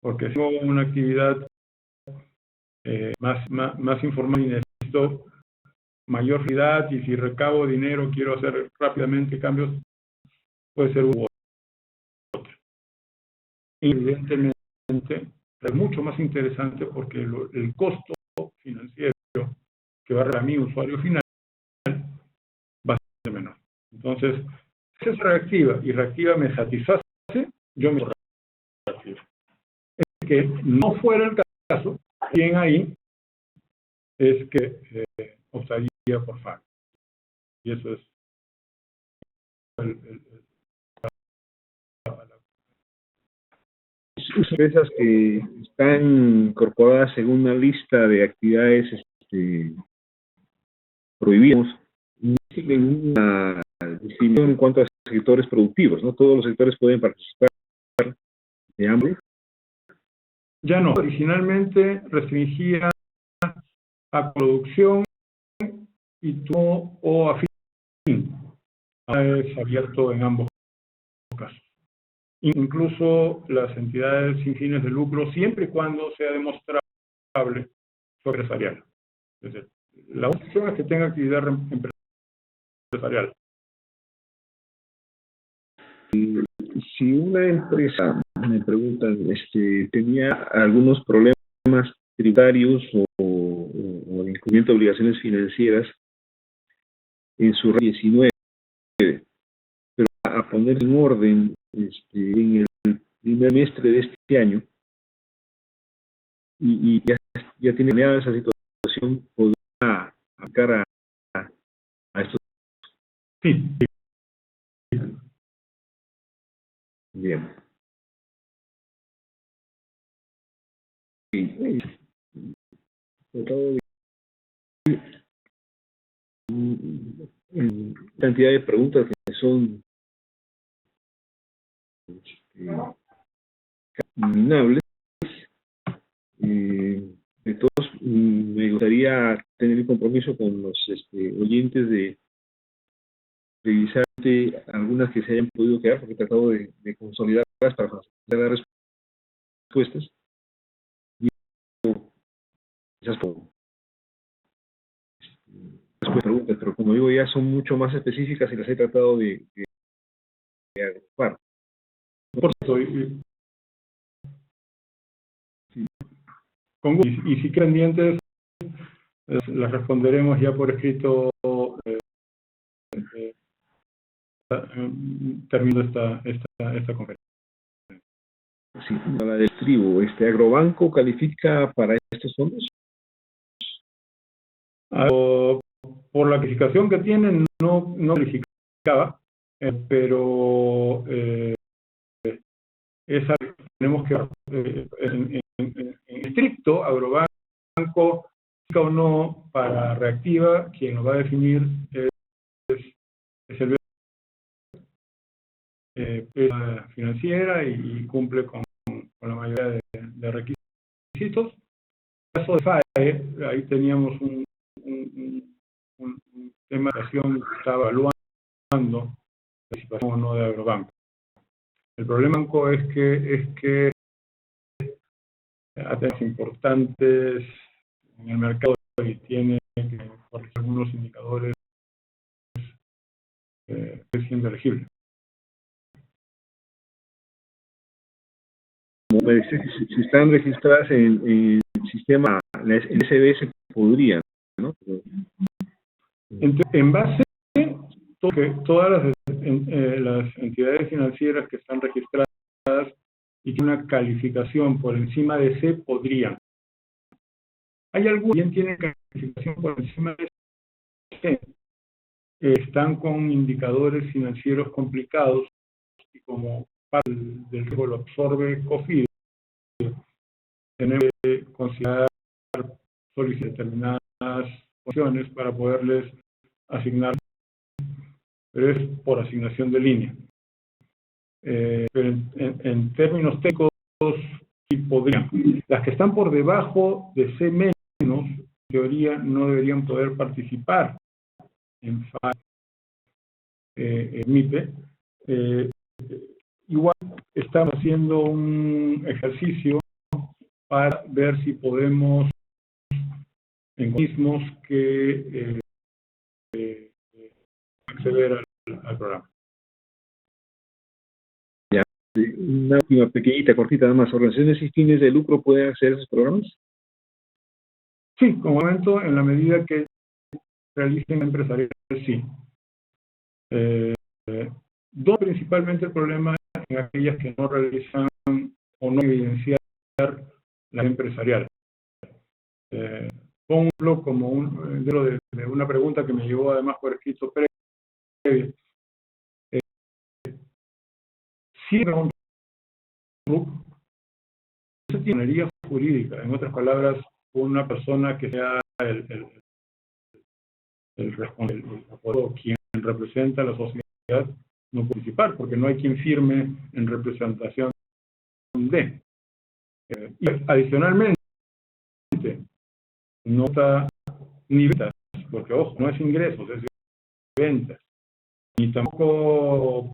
porque si tengo una actividad más informal y necesito mayor facilidad, y si recabo dinero quiero hacer rápidamente cambios, puede ser u otro. Evidentemente es mucho más interesante porque el costo financiero que va a mi usuario final va a ser menor. Entonces, si es reactiva y reactiva me satisface, yo me reactiva. Es que no fuera el caso, bien ahí es que optaría por FAC. Y eso es empresas que están incorporadas en una lista de actividades prohibidas, no tienen una distinción en cuanto a sectores productivos, ¿no? Todos los sectores pueden participar de ambos. Ya no, originalmente restringía a producción y o a fin. Ahora es abierto en ambos casos. Incluso las entidades sin fines de lucro, siempre y cuando sea demostrable su empresarial. Es decir, la opción es que tenga actividad empresarial. Si una empresa, me preguntan, tenía algunos problemas tributarios o de incumplimiento de obligaciones financieras en su 19, pero a poner en orden en el primer semestre de este año y ya tiene planeada esa situación, podrá aplicar a estos. Sí. Bien. Cantidad de preguntas que son caminables. De todos, me gustaría tener el compromiso con los oyentes de revisar algunas que se hayan podido quedar, porque he tratado de consolidarlas para facilitar las respuestas. Y quizás por preguntas, pero como digo, ya son mucho más específicas y las he tratado de agrupar. Por supuesto, y si quedan pendientes, las responderemos ya por escrito termino esta conferencia. Sí, la del tribu, ¿Agrobanco califica para estos fondos? Por la calificación que tienen, no calificaba, pero esa tenemos que en estricto, Agrobanco o no para reactiva, quien lo va a definir es el financiera y cumple con la mayoría de requisitos. En el caso de FAE, ahí teníamos un tema de educación está evaluando la participación o no de Agrobanco. El problema es que hay temas importantes en el mercado y tiene que corregir algunos indicadores siendo elegible. Si están registradas en el sistema, en SBS podrían, ¿no? En base, todas las entidades financieras que están registradas y tienen una calificación por encima de C podrían. Hay algunos que tienen calificación por encima de C. Están con indicadores financieros complicados y como parte del riesgo lo absorbe COFIDE, tenemos que considerar solicitar determinadas funciones para poderles asignar, pero es por asignación de línea. Pero en términos técnicos sí podrían. Las que están por debajo de C menos, en teoría no deberían poder participar en MIPE. Igual estamos haciendo un ejercicio para ver si podemos en mismos que acceder al programa. Ya. Una última pequeñita, cortita, nada más. ¿Organizaciones sin fines de lucro pueden acceder a esos programas? Sí, como momento, en la medida que realicen empresariales, sí. Principalmente el problema en aquellas que no realizan o no evidenciar las empresariales. Pongo como de una pregunta que me llegó además por escrito previo. Si se tiene una jurídica, en otras palabras, una persona que sea el responsable, quien representa a la sociedad, no puede participar, porque no hay quien firme en representación de. Y adicionalmente, no está ni ventas, porque ojo, no es ingresos, es ventas. Ni tampoco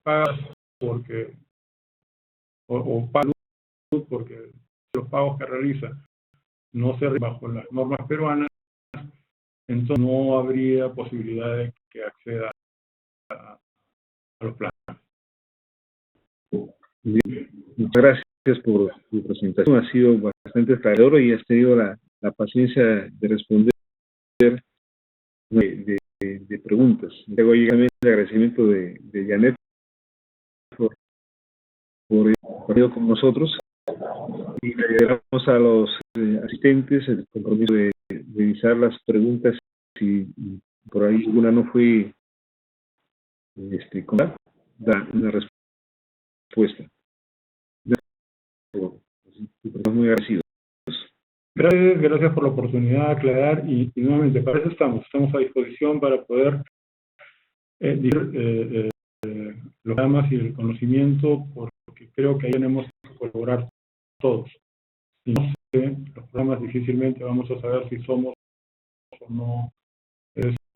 pagas porque, o pagas porque los pagos que realiza no se bajo las normas peruanas, entonces no habría posibilidad de que acceda a los planes. Muchas gracias por tu presentación. Ha sido bastante aclarador y has tenido la paciencia de responder de preguntas. Luego llega el agradecimiento de Janet por compartido con nosotros y le agradecemos a los asistentes el compromiso de revisar las preguntas y por ahí alguna no fue con una respuesta. Muy agradecidos. Gracias por la oportunidad de aclarar y nuevamente para eso estamos a disposición para poder los temas y el conocimiento, porque creo que ahí tenemos que colaborar todos. Si no sé, los programas difícilmente vamos a saber si somos o no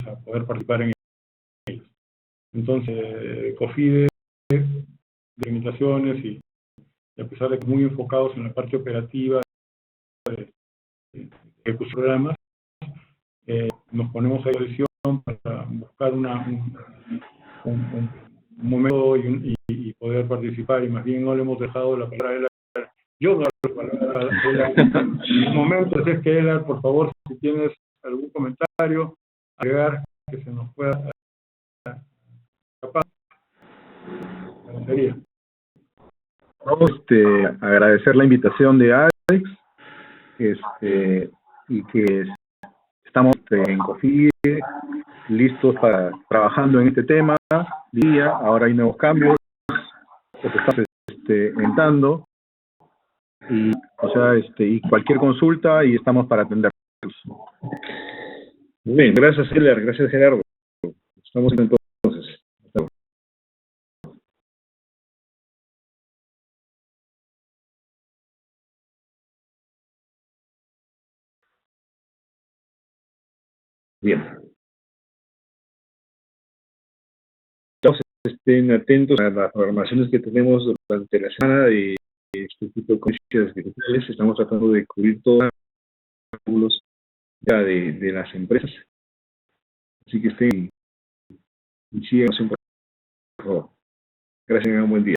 a poder participar en ellos. Entonces, COFIDE, de limitaciones y a pesar de que muy enfocados en la parte operativa de sus programas, nos ponemos a disposición para buscar un momento y poder participar, y más bien no le hemos dejado la palabra a Elar. Yo no le doy la palabra a Elar en momentos. Es que Elar, por favor, si tienes algún comentario, agregar que se nos pueda escapar, sería. Vamos a agradecer la invitación de Alex y que estamos en COFIDE listos para trabajando en este tema día. Ahora hay nuevos cambios que estamos entrando y y cualquier consulta y estamos para atenderlos. Muy bien, gracias Elar, gracias Gerardo. Estamos entonces. Bien. estén atentos a las programaciones que tenemos durante la semana de este tipo de conferencias virtuales. Estamos tratando de cubrir todos los ángulos de las empresas. Así que estén y síganos por favor. Gracias, tengan un buen día.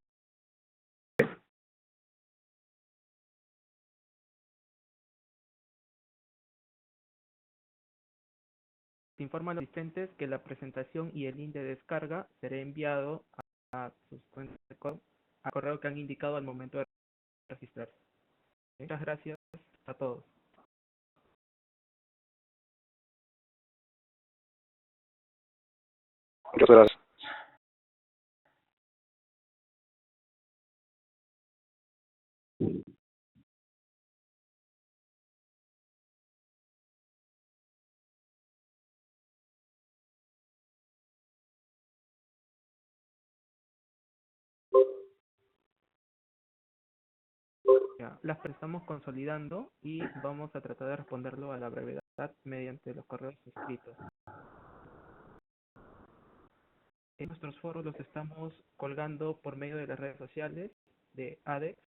Se informa a los asistentes que la presentación y el link de descarga será enviado a sus cuentas de correo, al correo que han indicado al momento de registrarse. Muchas gracias a todos. Muchas gracias. Ya, las estamos consolidando y vamos a tratar de responderlo a la brevedad mediante los correos escritos. En nuestros foros los estamos colgando por medio de las redes sociales de ADEX.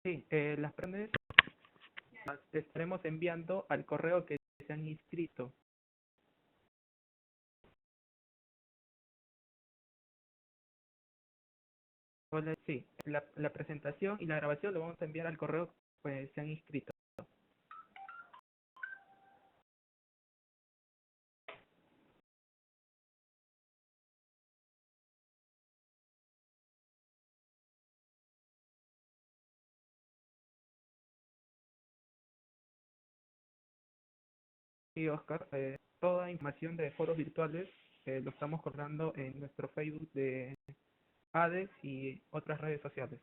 Sí, las prendes las estaremos enviando al correo que se han inscrito. Hola, sí, la presentación y la grabación lo vamos a enviar al correo que se han inscrito. Sí, Oscar, toda información de foros virtuales lo estamos colgando en nuestro Facebook de ADEX y otras redes sociales.